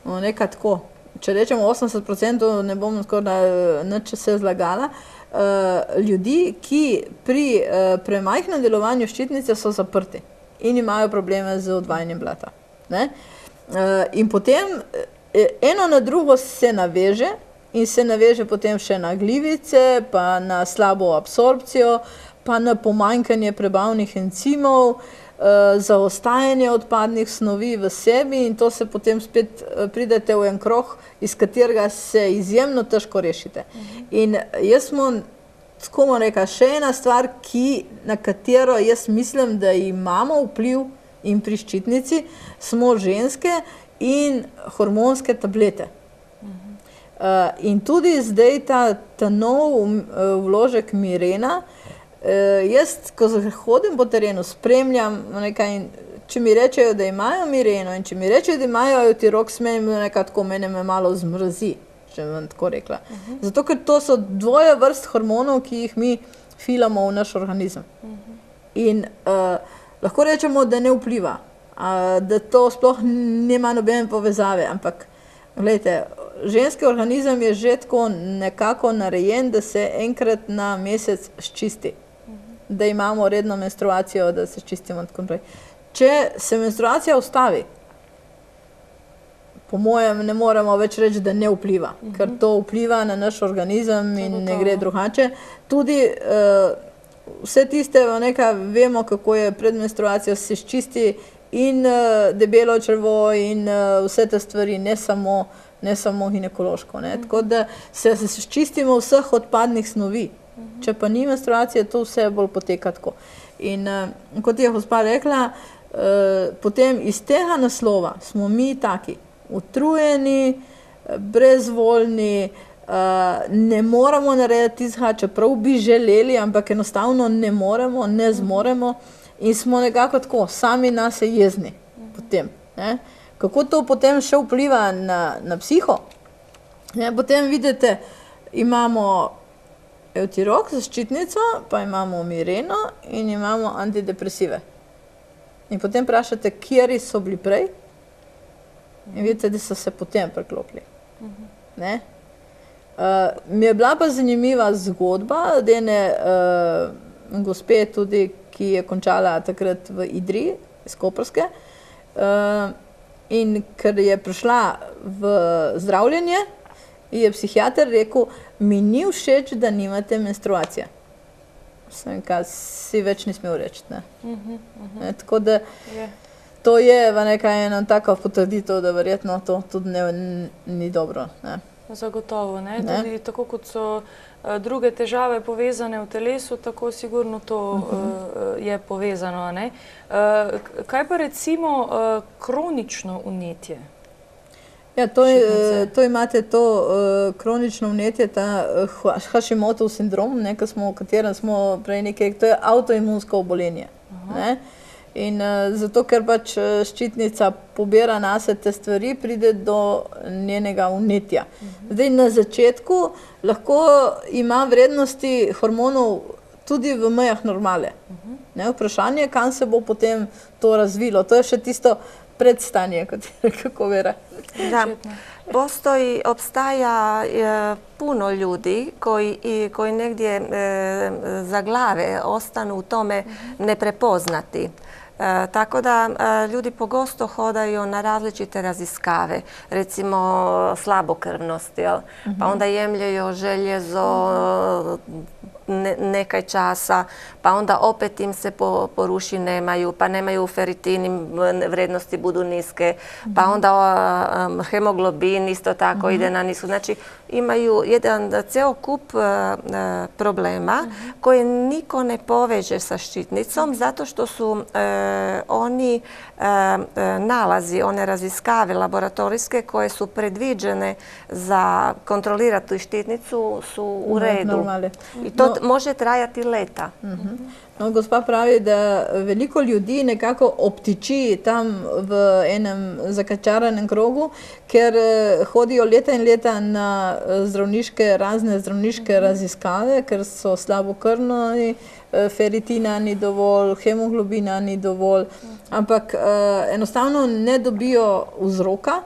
Speaker 2: nekaj tako, če rečemo 80%, ne bom skoraj nič se zlagala, ljudi, ki pri premajhnem delovanju ščitnice so zaprti in imajo probleme z odvajanjem blata. In potem eno na drugo se naveže in se naveže potem še na glivice, pa na slabo absorpcijo, pa na pomanjkanje prebavnih encimov, zaostajanje odpadnih snovi v sebi in to se potem spet pridete v en krog, iz katerega se izjemno težko rešite. In jaz smo tako bom rekla, še ena stvar, na katero jaz mislim, da imamo vpliv in pri ščitnici, smo ženske in hormonske tablete. In tudi zdaj ta nov vložek Mirena, jaz, ko hodim po terenu, spremljam nekaj in če mi rečejo, da imajo Mireno in če mi rečejo, da imajo Eutirox, mene me malo zmrazi. Če bom tako rekla. Zato, ker to so dvoje vrst hormonov, ki jih mi filamo v naš organizem. In lahko rečemo, da ne vpliva, da to sploh nima nobene povezave, ampak gledajte, ženski organizem je že tako nekako narejen, da se enkrat na mesec ščisti, da imamo redno menstruacijo, da se čistimo in tako naprej. Če se menstruacija ustavi, po mojem ne moremo več reči, da ne vpliva, ker to vpliva na naš organizem in ne gre drugače. Tudi vse tiste, vemo, kako je pred menstruacijo, se ščisti in debelo črevo in vse te stvari, ne samo ginekološko. Tako da se ščistimo vseh odpadnih snovi. Če pa ni menstruacije, to vse bolj poteka tako. In kot je gospa rekla, potem iz tega naslova smo mi taki, utrujeni, brezvoljni, ne moramo narediti tistega, čeprav bi želeli, ampak enostavno ne moremo, ne zmoremo in smo nekako tako, sami nase jezni potem. Kako to potem še vpliva na psiho? Potem vidite, imamo Eutirox za ščitnico, pa imamo Mireno in imamo antidepresive. In potem vprašate, kateri so bili prej? In vidite, da so se potem preklopili. Mi je bila pa zanimiva zgodba od ene gospe tudi, ki je končala takrat v Idriji, iz Koprske. In ker je prišla v zdravljenje, je psihiater rekel, mi ni všeč, da nimate menstruacije. Sem kaj si več ni smel reči. Tako da to je ena taka potrditev, da verjetno to tudi ni dobro. Ne.
Speaker 1: Zagotovo, ne? Tudi tako kot so druge težave povezane v telesu, tako sigurno to je povezano. Ne? Kaj pa recimo kronično vnetje?
Speaker 2: Ja, to imate kronično vnetje, ta Hashimotov sindrom, o katerem smo prej nekaj, to je avtoimunsko obolenje. Ne? In zato, ker pač ščitnica pobira nase te stvari, pride do njenega vnetja. Zdaj, na začetku lahko ima vrednosti hormonov tudi v mejah normale. Ne? Vprašanje, kam se bo potem to razvilo. To je še tisto predstanje, kako Vera.
Speaker 3: Da, obstaja puno ljudi koji negdje za glave ostanu u tome neprepoznati. Tako da ljudi pogosto hodaju na različite raziskave, recimo slabokrvnost, pa onda jemljaju željezo nekaj časa, pa onda opet im se poruši, pa nemaju ferritin, vrednosti budu niske, pa onda hemoglobin isto tako ide na nisku. Znači imaju jedan ceo kup problema koje niko ne poveže sa štitnicom zato što su oni nalazi, one raziskave laboratorijske koje su predviđene za kontrolirati štitnicu su u redu. I to može trajati leta.
Speaker 2: No, gospa pravi, da veliko ljudi nekako obtiči tam v enem zakačaranem krogu, ker hodijo leta in leta na razne zdravniške raziskave, ker so slabokrvni, ferritina ni dovolj, hemoglobina ni dovolj, ampak enostavno ne dobijo vzroka,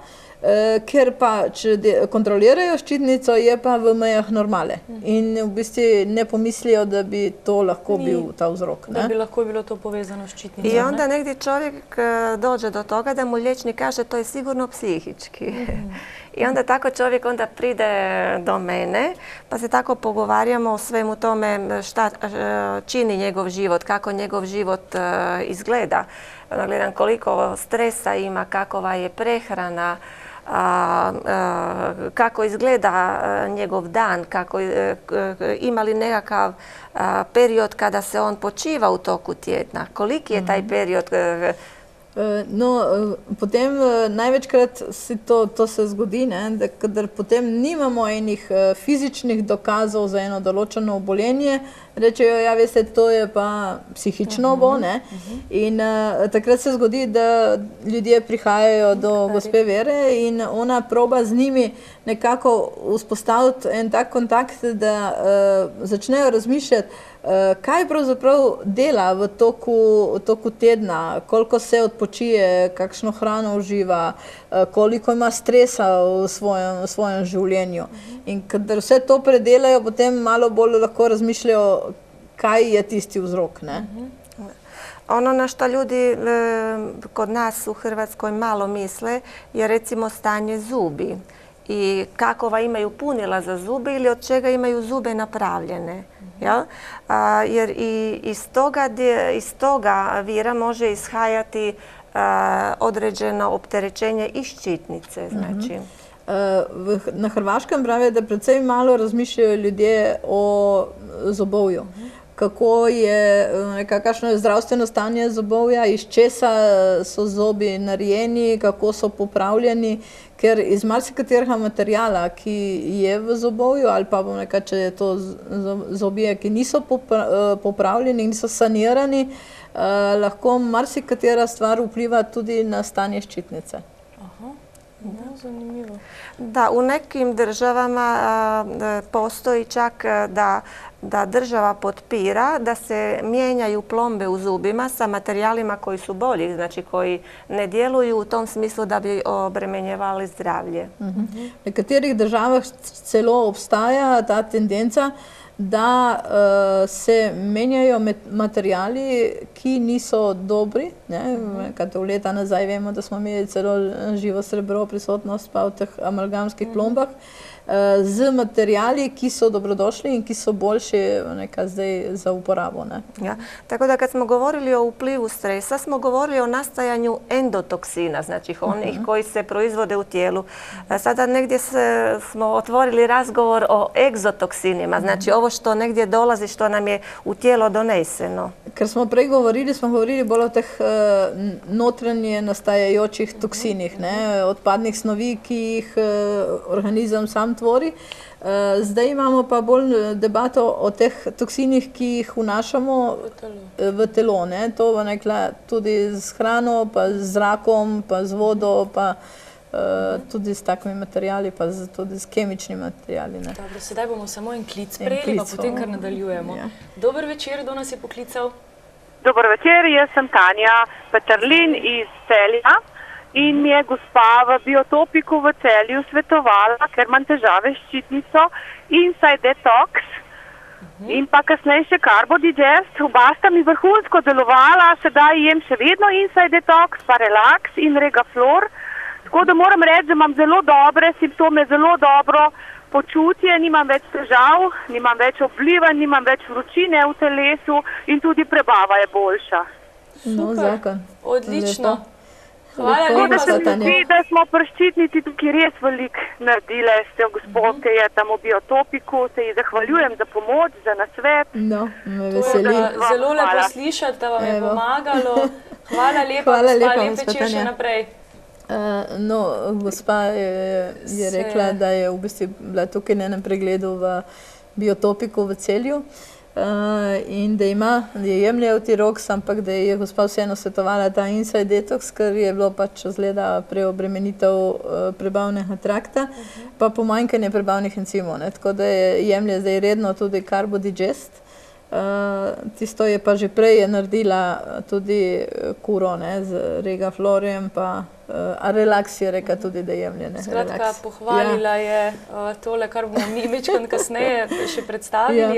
Speaker 2: ker pa, če kontrolirajo ščitnico, je pa v mejah normale. In v bistvu ne pomislijo, da bi to lahko bil ta vzrok.
Speaker 1: Da bi lahko bilo to povezano s ščitnicom.
Speaker 3: I onda negdje čovjek dođe do toga da mu liječnik kaže to je sigurno psihički. I onda tako čovjek onda pride do mene, pa se tako pogovarjamo o svemu tome šta čini njegov život, kako njegov život izgleda. Gledam koliko stresa ima, kakova je prehrana, kako izgleda njegov dan, ima li nekakav period kada se on počiva u toku tjedna, koliki je taj period.
Speaker 2: No, potem največkrat to se zgodi, da kadar potem nimamo enih fizičnih dokazov za eno določeno obolenje, rečejo, ja, veste, to je pa psihično bo, ne? In takrat se zgodi, da ljudje prihajajo do gospe Vere in ona proba z njimi nekako vzpostaviti en tak kontakt, da začnejo razmišljati, kaj pravzaprav dela v toku tedna, koliko se odpočije, kakšno hrano uživa, koliko ima stresa v svojem življenju. In kadar vse to predelajo, potem malo bolj lahko razmišljajo, kaj je tisti vzrok.
Speaker 3: Ono na što ljudi kod nas u Hrvatskoj malo misle je recimo stanje zubi i kakova imaju punila za zube ili od čega imaju zube napravljene. Jer i iz toga vira može ishajati određeno opterećenje iz ščitnice.
Speaker 2: Na Hrvaškem pravi, da predvsej malo razmišljajo ljudje o zobovju. Kako je, kakšno je zdravstveno stanje zobovja, iz česa so zobi narejeni, kako so popravljeni, ker iz marsikaterega materijala, ki je v zobovju, ali pa če je to zobje, ki niso popravljeni, niso sanirani, lahko marsikatera stvar vpliva tudi na stanje ščitnice.
Speaker 1: Zanimljivo.
Speaker 3: Da, u nekim državama postoji čak da država potpira da se mijenjaju plombe u zubima sa materijalima koji su bolji, znači koji ne djeluju u tom smislu da bi obremenjevali zdravlje.
Speaker 2: V nekaterih državah celo obstaja ta tendenca, da se menjajo materiali, ki niso dobri. Kaj leta nazaj vemo, da smo imeli celo živo srebro prisotnost pa v teh amalgamskih plombah, z materijali, ki so dobrodošli in ki so boljši zdaj za uporabo.
Speaker 3: Ja. Tako da kad smo govorili o uplivu stresa, smo govorili o nastajanju endotoksina, znači onih koji se proizvode u tijelu. Sada negdje smo otvorili razgovor o egzotoksinima, znači ovo što negdje dolazi, što nam je u tijelo doneseno.
Speaker 2: Ker smo prej govorili, smo govorili bolj o teh notranje nastajajočih toksinih, odpadnih snovi, ki jih organizem sam tvori. Zdaj imamo pa bolj debato o teh toksinih, ki jih vnašamo v telo. To bo rekla tudi z hrano, pa z zrakom, pa z vodo, pa tudi s takimi materijali, pa tudi s kemičnimi materijali.
Speaker 1: Dobro, sedaj bomo samo en klic prejeli, pa potem kar nadaljujemo. Ja. Dober večer, kdo nas je poklical?
Speaker 4: Dober večer, jaz sem Tanja Peterlin iz Celja in mi je gospa v Biotopiku v Celju svetovala, ker imam težave s ščitnico, Inside Detox in pa kasneje še Carbo Digest. Oba sta mi vrhunsko delovala, sedaj jem še vedno Inside Detox, pa Relax in Regaflor. Tako da moram reči, da imam zelo dobre simptome, zelo dobro počutje, nimam več težav, nimam več oblivanj, nimam več vročine v telesu in tudi prebava je boljša.
Speaker 1: Super, odlično. Hvala
Speaker 4: lepa.
Speaker 1: lepa za to.
Speaker 4: Da smo pri ščitnici tukaj res veliko naredile, ste gospod, ki je tam v Biotopiku, se ji zahvaljujem za pomoč, za nasvet.
Speaker 2: No, me veseli.
Speaker 1: Zelo lepo slišati, da vam je pomagalo. Hvala lepa, lep večer še naprej.
Speaker 2: No, gospa je rekla, da je v bistvu bila tukaj na enem pregledu v Biotopiku v Celju in da je jemlje Eutirox, ampak da je gospa vseeno svetovala ta Inside Detox, ker je bilo pač zgleda preobremenitev prebavnega trakta, pa pomanjkanje prebavnih encimov. Tako da je jemlje zdaj redno tudi Carbo Digest. Tisto je pa že prej naredila tudi kuro z Regaflorjem, pa Relax je reka tudi, da jemlje.
Speaker 1: Skratka, pohvalila je tole, kar bomo mi večkrat kasneje še predstavili.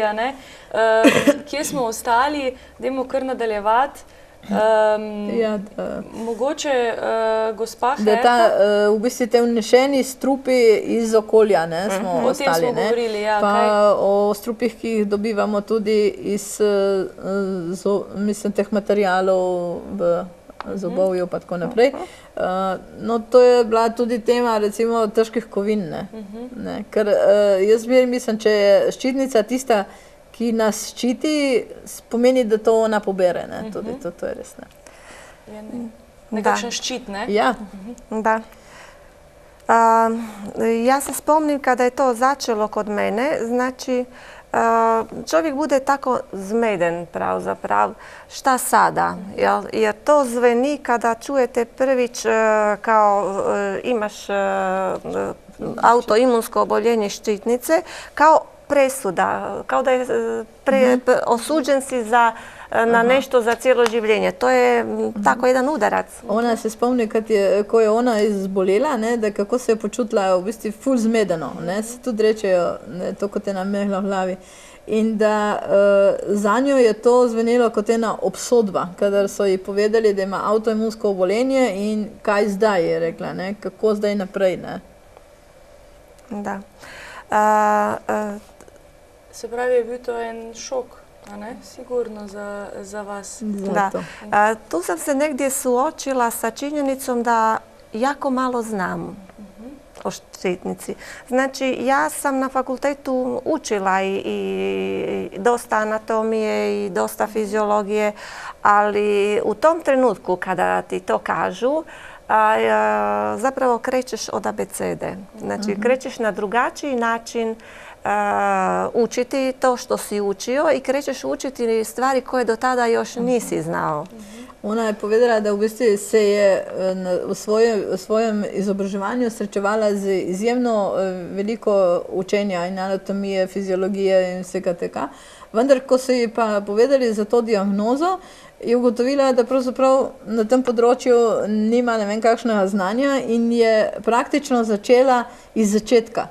Speaker 1: Kje smo ostali? Dajmo kar nadaljevati. Mogoče gospa Herta?
Speaker 2: V bistvu te vnešeni strupi iz okolja smo ostali.
Speaker 1: O tem smo govorili, ja.
Speaker 2: Pa o strupih, ki jih dobivamo tudi iz teh materialov v zobovju pa tako naprej. No, to je bila tudi tema recimo težkih kovin. Ker jaz mislim, če je ščitnica tista, ki nas ščiti, pomeni, da to ona pobere. Tudi to je res.
Speaker 1: Nekakšen ščit, ne?
Speaker 2: Ja.
Speaker 3: Da. Ja se spomnim kada je to začelo kod mene, znači čovjek bude tako zmeden pravzaprav, šta sada? Jer to zveni kada čujete prvić kao imaš autoimunsko oboljenje štitnice, kao presuda, kao da je osuđen si na nešto za cijelo življenje. To je tako jedan udarac.
Speaker 2: Ona se spomni, ko je ona izbolela, da kako se je počutila v bistvu ful zmedeno. Se tudi rečejo, to kot ena megla v glavi. In da za njo je to zvenelo kot ena obsodba, kadar so ji povedali, da ima avtoimunsko obolenje in kaj zdaj, je rekla, kako zdaj naprej.
Speaker 3: Da.
Speaker 1: Se pravi, je bil to en šok, sigurno za vas.
Speaker 3: Da. Tu sam se negdje suočila sa činjenicom da jako malo znam o štitnici. Znači, ja sam na fakultetu učila i dosta anatomije i dosta fiziologije, ali u tom trenutku kada ti to kažu, zapravo krećeš od abecede. Znači, krećeš na drugačiji način učiti to što si učio i krećeš učiti stvari koje do tada još nisi znao.
Speaker 2: Ona je povedala, da v bistvu se je v svojem izobraževanju srečevala z izjemno veliko učenja in anatomije, fiziologije in vsega tega. Vendar, ko so ji pa povedali za to diagnozo, je ugotovila, da pravzaprav na tem področju nima ne vem kakšnega znanja in je praktično začela iz začetka.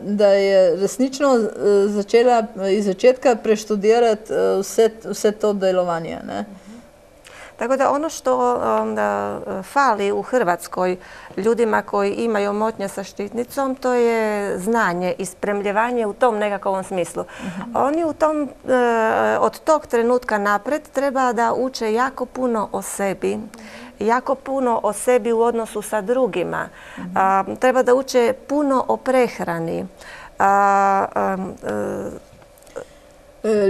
Speaker 2: da je resnično začela iz začetka preštudirati vse to delovanje. Ne?
Speaker 3: Tako da ono što fali u Hrvatskoj ljudima koji imaju motnje sa štitnicom, to je znanje i spremljevanje u tom nekakvom smislu. Oni od tog trenutka napred treba da uče jako puno o sebi. Jako puno o sebi u odnosu sa drugima. Treba da uče puno o prehrani.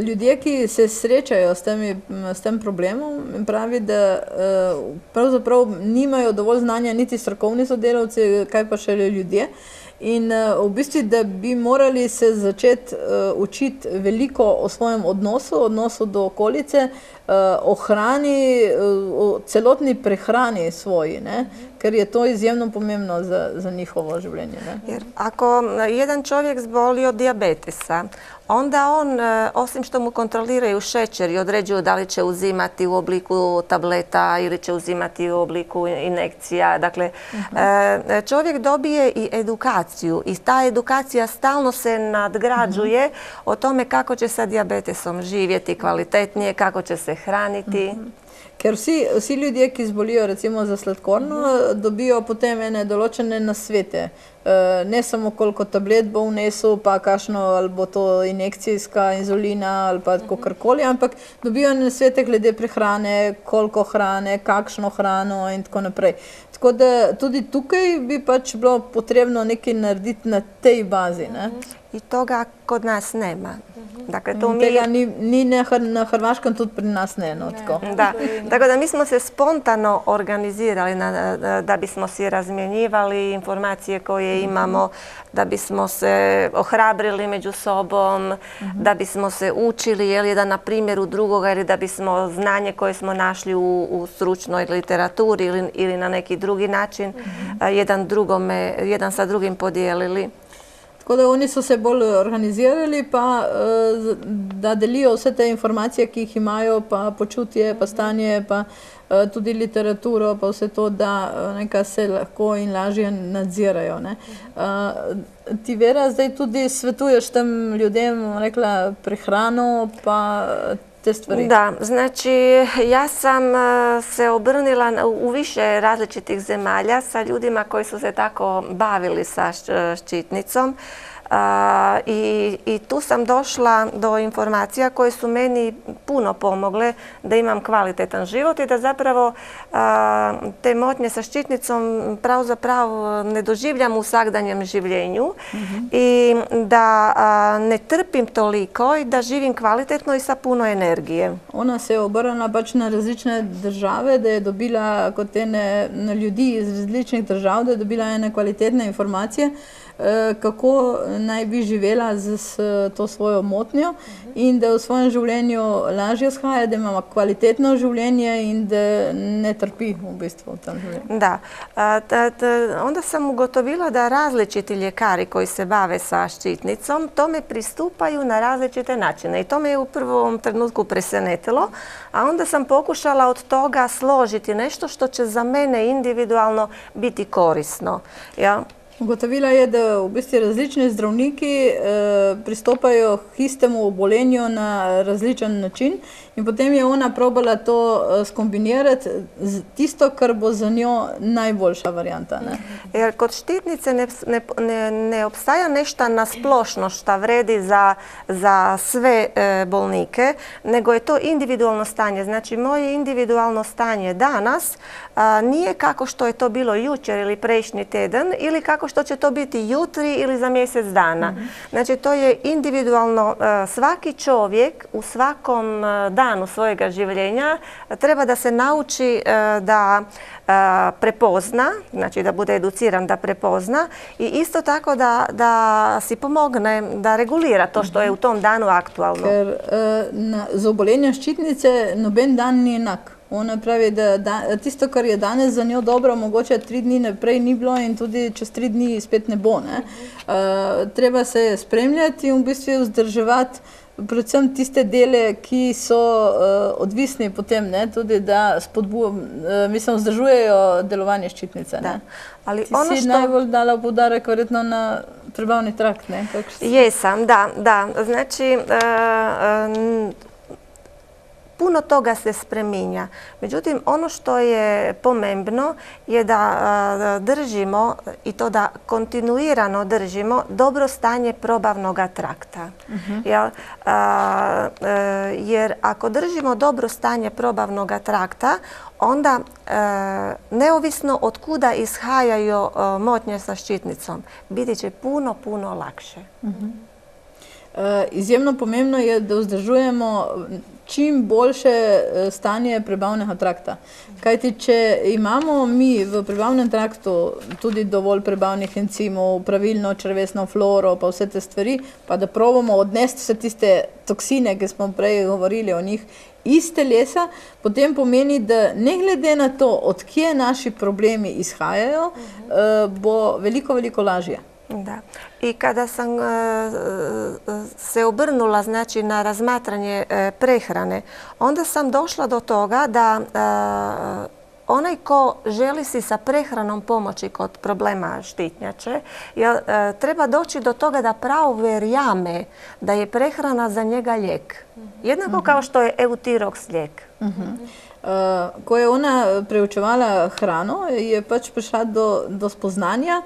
Speaker 2: Ljudje, ki se srečajo s tem problemom, pravi, da pravzaprav nimajo dovolj znanja niti strokovni sodelavci, kaj pa šele ljudje. In v bistvu, da bi morali se začeti učiti veliko o svojem odnosu do okolice, o hrani, o celotni prehrani svoji, ne? Ker je to izjemno pomembno za njihovo življenje. Ne?
Speaker 3: Jer ako jedan čovjek zboli od dijabetesa, onda on, osim što mu kontroliraju šećer i određuju da li će uzimati u obliku tableta ili će uzimati u obliku injekcija. Dakle, čovjek dobije i edukaciju i ta edukacija stalno se nadgrađuje o tome kako će sa dijabetesom živjeti kvalitetnije, kako će se hraniti.
Speaker 2: Ker vsi ljudje, ki zbolijo recimo za sladkorno, dobijo potem ene določene nasvete. Ne samo koliko tablet bo vnesel, pa kakšno, ali bo to injekcijska inzulina ali pa kakorkoli, ampak dobijo nasvete glede prehrane, koliko hrane, kakšno hrano in tako naprej. Tako da tudi tukaj bi pač bilo potrebno nekaj narediti na tej bazi. Ne?
Speaker 3: I toga kod nas nema. Dakle,
Speaker 2: tega ni na Hrvaškem, tudi pri nas ne. No, tako.
Speaker 3: Da. Tako da mi smo se spontano organizirali da bismo si razmjenjivali informacije koje imamo, da bismo se ohrabrili među sobom, da bismo se učili jedan na primjeru drugoga ili da bismo znanje koje smo našli u stručnoj literaturi ili na neki drugi način jedan sa drugim podijelili.
Speaker 2: Tako da oni so se bolj organizirali, pa da delijo vse te informacije, ki jih imajo, pa počutje, pa stanje, pa tudi literaturo, pa vse to, da nekaj se lahko in lažje nadzirajo. Ne. Ti, Vera, zdaj tudi svetuješ tem ljudem, rekla, prehrano, pa te stvari.
Speaker 3: Da, znači ja sam se obrnila u više različitih zemalja sa ljudima koji su se tako bavili sa štitnicom. I tu sam došla do informacija koje su meni puno pomogle da imam kvalitetan život i da zapravo te motnje sa štitnicom zapravo ne doživljam u svakdanjem življenju i da ne trpim toliko i da živim kvalitetno i sa puno energije.
Speaker 2: Ona se je obrnila pač na različne države, da je dobila kot ene ljudi iz različnih držav, da je dobila ene kvalitetne informacije, kako naj bi živela z to svojo motnjo in da v svojem življenju lažje shaja, da ima kvalitetno življenje in da ne trpi v bistvu v tem življenju.
Speaker 3: Da. Onda sam ugotovila da različiti ljekari koji se bave sa štitnicom tome pristupaju na različite načine i to me je u prvom trenutku presenetilo, a onda sam pokušala od toga složiti nešto što će za mene individualno biti korisno. Ja?
Speaker 2: Ugotovila je, da v bistvu različni zdravniki pristopajo k istemu obolenju na različen način in potem je ona probala to skombinirati z tisto, kar bo za njo najboljša varijanta. Ne?
Speaker 3: Jer kod štitnice ne obstaja nešto nasplošno što vredi za sve bolnike, nego je to individualno stanje. Znači, moje individualno stanje danas nije kako što je to bilo jučer ili prešnji tjedan ili kako što će to biti jutri ili za mjesec dana. Znači, to je individualno. Svaki čovjek u svakom danu svojega življenja treba da se nauči da prepozna, znači da bude educiran da prepozna i isto tako da si pomogne da regulira to što je u tom danu aktualno.
Speaker 2: Ker za obolenje ščitnice noben dan ni enak. Ona pravi, da tisto, kar je danes za njo dobro, mogoče 3 dni naprej ni bilo in tudi čez 3 dni spet ne bo. Ne? Treba se spremljati in v bistvu vzdrževati predvsem tiste dele, ki so odvisni potem, ne? Tudi da vzdržujejo delovanje ščitnice. Ne?
Speaker 3: Ali
Speaker 2: Ti si najbolj dala poudarek verjetno na prebavni trakt, ne?
Speaker 3: Jesam, da. Znači, puno toga se spreminja. Međutim, ono što je pomembno je da držimo, i to da kontinuirano držimo, dobro stanje probavnog trakta. Jer ako držimo dobro stanje probavnog trakta, onda neovisno od kuda ishajaju motnje sa ščitnicom, biti će puno lakše.
Speaker 2: Izjemno pomembno je, da vzdržujemo čim boljše stanje prebavnega trakta. Kajti, če imamo mi v prebavnem traktu tudi dovolj prebavnih encimov, pravilno črevesno floro, pa vse te stvari, pa da probamo odnesti vse tiste toksine, ki smo prej govorili o njih, iz telesa, potem pomeni, da ne glede na to, odkje naši problemi izhajajo, bo veliko lažje.
Speaker 3: Da. I kada sam se obrnula, znači, na razmatranje prehrane, onda sam došla do toga da onaj ko želi si sa prehranom pomoći kod problema štitnjače, treba doći do toga da pravo verjame da je prehrana za njega lijek. Jednako kao što je Eutirox lijek.
Speaker 2: Ko je ona preučevala hrano, je pač prišla do spoznanja,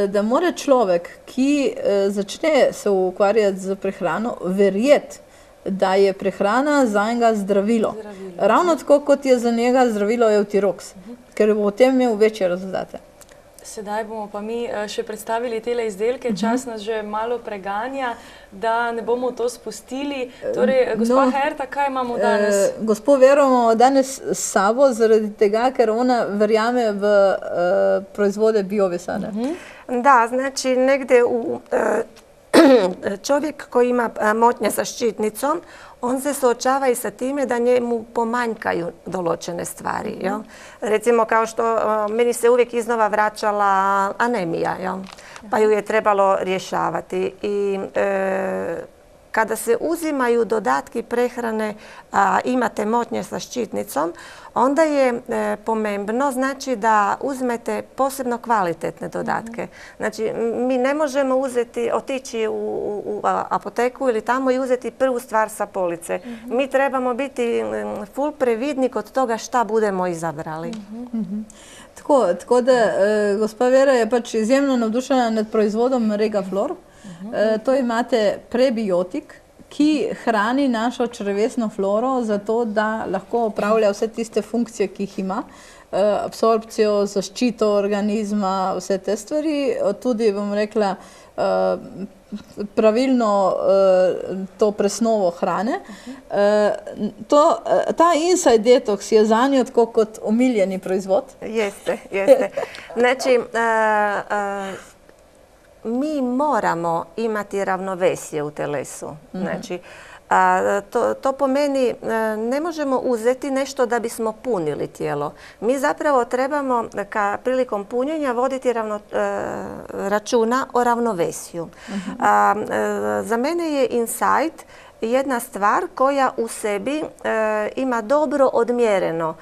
Speaker 2: da mora človek, ki začne se ukvarjati z prehrano, verjeti, da je prehrana za njega zdravilo. Ravno tako, kot je za njega zdravilo Eutirox, ker bo potem imel večje rezultate.
Speaker 1: Sedaj bomo pa mi še predstavili tele izdelke. Čas nas že malo preganja, da ne bomo to spustili. Torej, gospa Herta, kaj imamo danes?
Speaker 2: Gospo Vero imamo danes s sabo, zaradi tega, ker ona verjame v proizvode Biovisa.
Speaker 3: Da, znači negdje čovjek koji ima motnje sa ščitnicom, on se suočava i sa time da njemu pomanjkaju določene stvari. Recimo, kao što meni se uvijek iznova vraćala anemija, pa ju je trebalo rješavati. I kada se uzimaju dodatki prehrane, a imate motnje sa ščitnicom, onda je pomembno, znači, da uzmete posebno kvalitetne dodatke. Znači, mi ne možemo otići u apoteku ili tamo i uzeti prvu stvar sa police. Mi trebamo biti full previdni kod toga šta budemo izabrali.
Speaker 2: Tako da, gospa Vera je pač izjemno navdušena nad proizvodom Regaflor. To imate prebiotik, ki hrani našo črevesno floro, zato da lahko opravlja vse tiste funkcije, ki jih ima. Absorpcijo, zaščito organizma, vse te stvari. Tudi, bom rekla, pravilno to presnovo hrane. Ta Inside Detox je za njo tako kot omiljeni proizvod.
Speaker 3: Jeste. Znači, mi moramo imati ravnovesje u telesu. Znači, to po meni ne možemo uzeti nešto da bismo punili tijelo. Mi zapravo trebamo prilikom punjenja voditi računa o ravnovesju. Za mene je Inside jedna stvar koja u sebi ima dobro odmjereno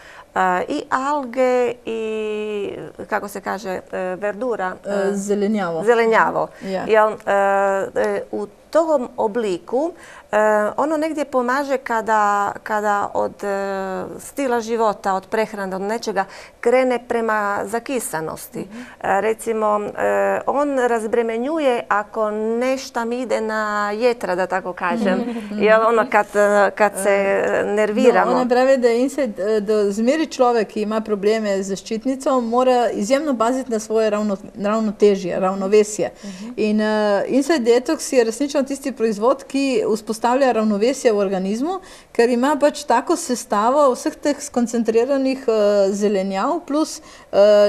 Speaker 3: i alge i, kako se kaže, verdura. Zelenjavo. U tom obliku ono negdje pomaže kada od stila života, od prehrane, od nečega krene prema zakisanosti. Recimo, on razbremenjuje ako nešto mi ide na jetra, da tako kažem. Ono kad se nerviramo.
Speaker 2: Ona pravi, da zmeri človek, ki ima probleme z ščitnico, mora izjemno paziti na svoje ravnotežje, ravnovesje. In Inside Detox je resnično tisti proizvod, ki vzpostavlja ravnovesje v organizmu, ker ima pač tako sestavo vseh teh skoncentriranih zelenjav plus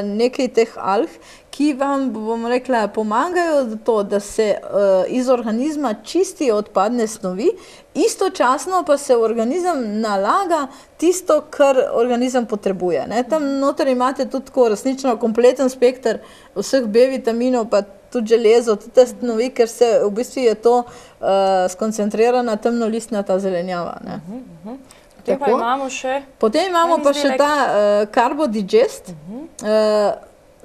Speaker 2: nekaj teh alg, ki vam, bom rekla, pomagajo to, da se iz organizma čistijo odpadne snovi, istočasno pa se v organizem nalaga tisto, kar organizem potrebuje. Tam noter imate tudi tako resnično kompleten spekter vseh B-vitaminov, pa tudi železo, tudi te snovi, ker se v bistvu je to skoncentrirana temnolistna ta zelenjava.
Speaker 1: Potem pa imamo še...
Speaker 2: Potem imamo pa še ta Carbo Digest.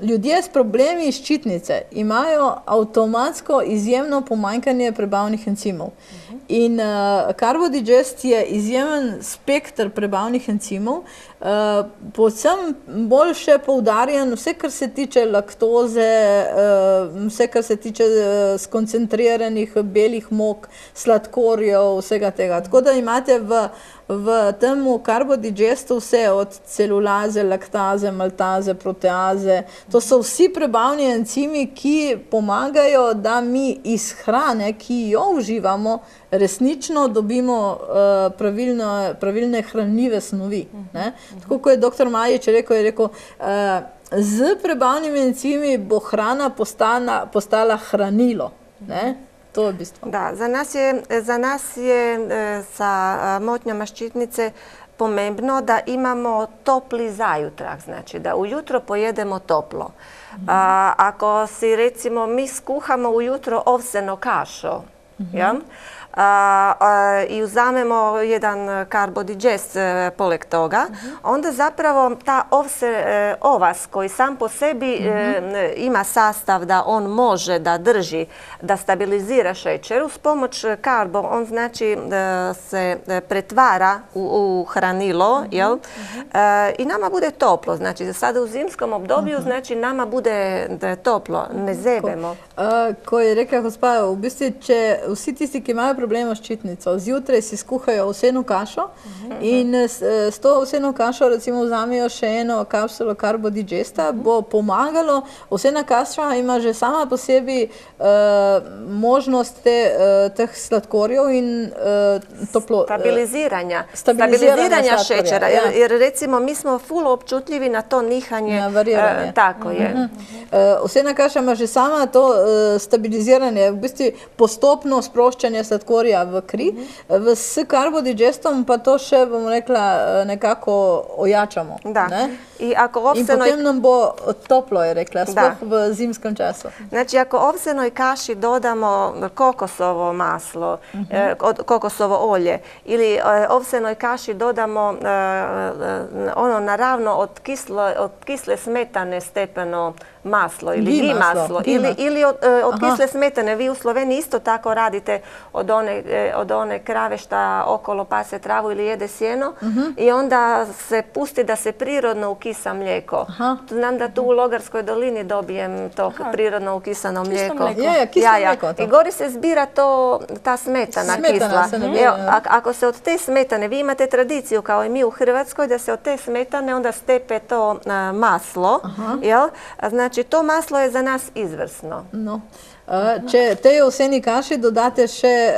Speaker 2: ljudje s problemi ščitnice imajo avtomatsko izjemno pomanjkanje prebavnih encimov. In Carbodigest je izjemen spektr prebavnih encimov, povsem bolj še poudarjen vse, kar se tiče laktoze, vse, kar se tiče skoncentriranih belih mok, sladkorjev, vsega tega. Tako da imate v temu Carbodigestu vse od celulaze, laktaze, maltaze, proteaze. To so vsi prebavni encimi, ki pomagajo, da mi iz hrane, ki jo uživamo, resnično dobimo pravilne hranljive snovi. Tako kot je dr. Majič rekel, z prebavnimi encimi bo hrana postala hranilo. To je bistvo.
Speaker 3: Da, za nas je sa motnjama ščitnice pomembno da imamo topli zajutrak, znači da ujutro pojedemo toplo. Ako si recimo mi skuhamo ujutro ovseno kašo, i uzamemo jedan Carbodigest poleg toga, onda zapravo ta ovas koji sam po sebi ima sastav da on može da drži, da stabilizira šećer, uz pomoć karbo on znači se pretvara u hranilo, i nama bude toplo. Znači sada u zimskom obdobju znači nama bude toplo, ne zebemo.
Speaker 2: Ko je rekla gospa, v bistvu, če vsi tisti, ki imajo problema s ščitnico, zjutraj si skuhajo ovseno kašo in s to ovseno kašo recimo vzamejo še eno kapsulo Carbodigesta, bo pomagalo. Ovsena kaša ima že sama po sebi možnost teh sladkorjev in
Speaker 3: stabiliziranja šećera. Jer recimo mi smo ful občutljivi na to nihanje.
Speaker 2: Na variranje.
Speaker 3: Tako je.
Speaker 2: Ovsena kaša ima že sama to stabiliziranje, v bistvu postopno sproščanje sladkorja v kri. S Carbodigestom pa to še, bom rekla, nekako ojačamo. In potem nam bo toplo, je rekla, sploh v zimskem času.
Speaker 3: Znači, ako ovsenoj kaši dodamo kokosovo maslo, kokosovo olje, ili ovsenoj kaši dodamo ono naravno od kisle smetane stepeno maslo ili ghee maslo ili od kisle smetane. Vi u Sloveniji isto tako radite od one krave šta okolo pase travu ili jede sjeno i onda se pusti da se prirodno ukisa mlijeko. Znam da tu u Logarskoj dolini dobijem to prirodno ukisano mlijeko. I gori se zbira ta smetana kisla. Ako se od te smetane, vi imate tradiciju kao i mi u Hrvatskoj da se od te smetane onda stepe to maslo, znači to maslo je za nas izvrsno.
Speaker 2: Če tej ovseni kaši dodate še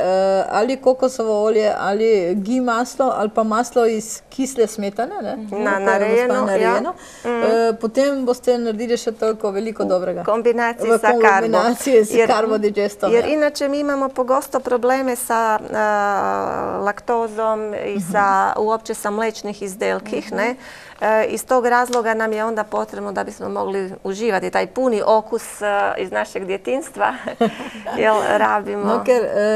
Speaker 2: ali kokosovo olje, ali ghee maslo, ali pa maslo iz kisle smetane, narejeno, potem boste naredili še toliko veliko dobrega.
Speaker 3: Kombinaciji
Speaker 2: s Carbodigestom.
Speaker 3: Jer inače mi imamo pogosto probleme sa laktozom i uopće sa mlečnih izdelkih, ne? Iz tog razloga nam je onda potrebno da bismo mogli uživati taj puni okus iz našeg djetinjstva, jer rabimo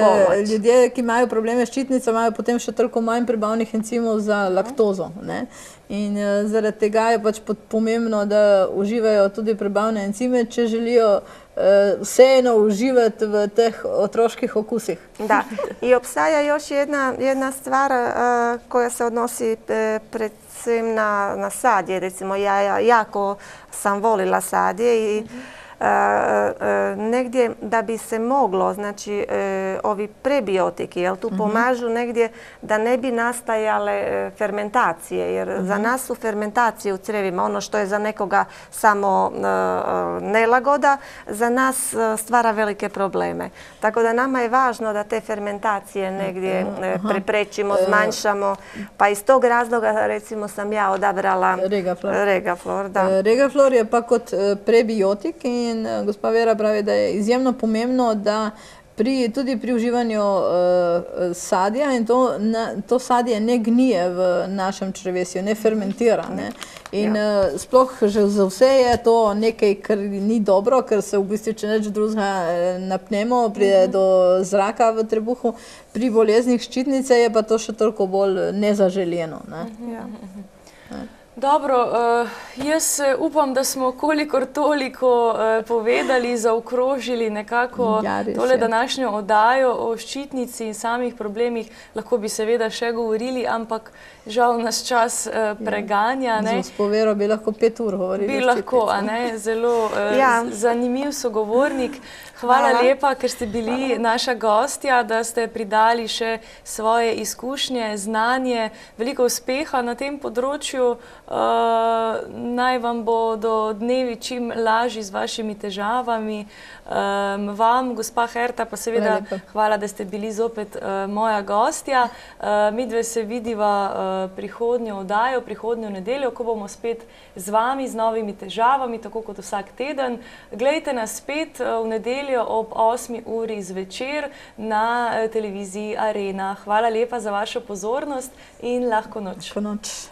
Speaker 3: pomoć.
Speaker 2: Ljudje, ki imajo probleme s ščitnico, imajo potem še toliko manj prebavnih encimov za laktozo. In zaradi tega je pač pomembno, da uživajo tudi prebavne encime, če želijo vseeno uživati v teh otroških okusih.
Speaker 3: Da, i obstaja još jedna stvar koja se odnosi predvsem na sadje. Recimo, ja jako sam volila sadje i negdje da bi se moglo, znači ovi prebiotiki, jel tu pomažu negdje da ne bi nastajale fermentacije, jer za nas su fermentacije u crevima ono što je za nekoga samo nelagoda, za nas stvara velike probleme. Tako da nama je važno da te fermentacije negdje preprečimo, zmanjšamo, pa iz tog razloga recimo sam ja odabrala Regaflor.
Speaker 2: Regaflor je pa kot prebiotik in gospa Vera pravi, da je izjemno pomembno, da tudi pri uživanju sadja, in to sadje ne gnije v našem črevesju, ne fermentira. In sploh že za vse je to nekaj, kar ni dobro, ker se v bistvu, če neč drugega napnemo, pride do zraka v trebuhu. Pri boleznih ščitnice je pa to še toliko bolj nezaželjeno.
Speaker 1: Dobro, jaz upam, da smo kolikor toliko povedali, zaokrožili nekako tole današnjo oddajo o ščitnici in samih problemih. Lahko bi seveda še govorili, ampak žal nas čas preganja.
Speaker 2: Z gospo Vero bi lahko 5 ur govorili.
Speaker 1: Bi lahko, a ne? Zelo zanimiv sogovornik. Hvala lepa, ker ste bili naša gostja, da ste pridali še svoje izkušnje, znanje, veliko uspeha na tem področju. Naj vam bodo dnevi čim lažji z vašimi težavami. Vam, gospa Herta, pa seveda hvala, da ste bili zopet moja gostja. Midve se vidiva prihodnjo oddajo, prihodnjo nedeljo, ko bomo spet z vami, z novimi težavami, tako kot vsak teden. Glejte nas spet v nedeljo ob 8. uri zvečer na televiziji Arena. Hvala lepa za vašo pozornost in lahko noč.
Speaker 2: Lahko noč.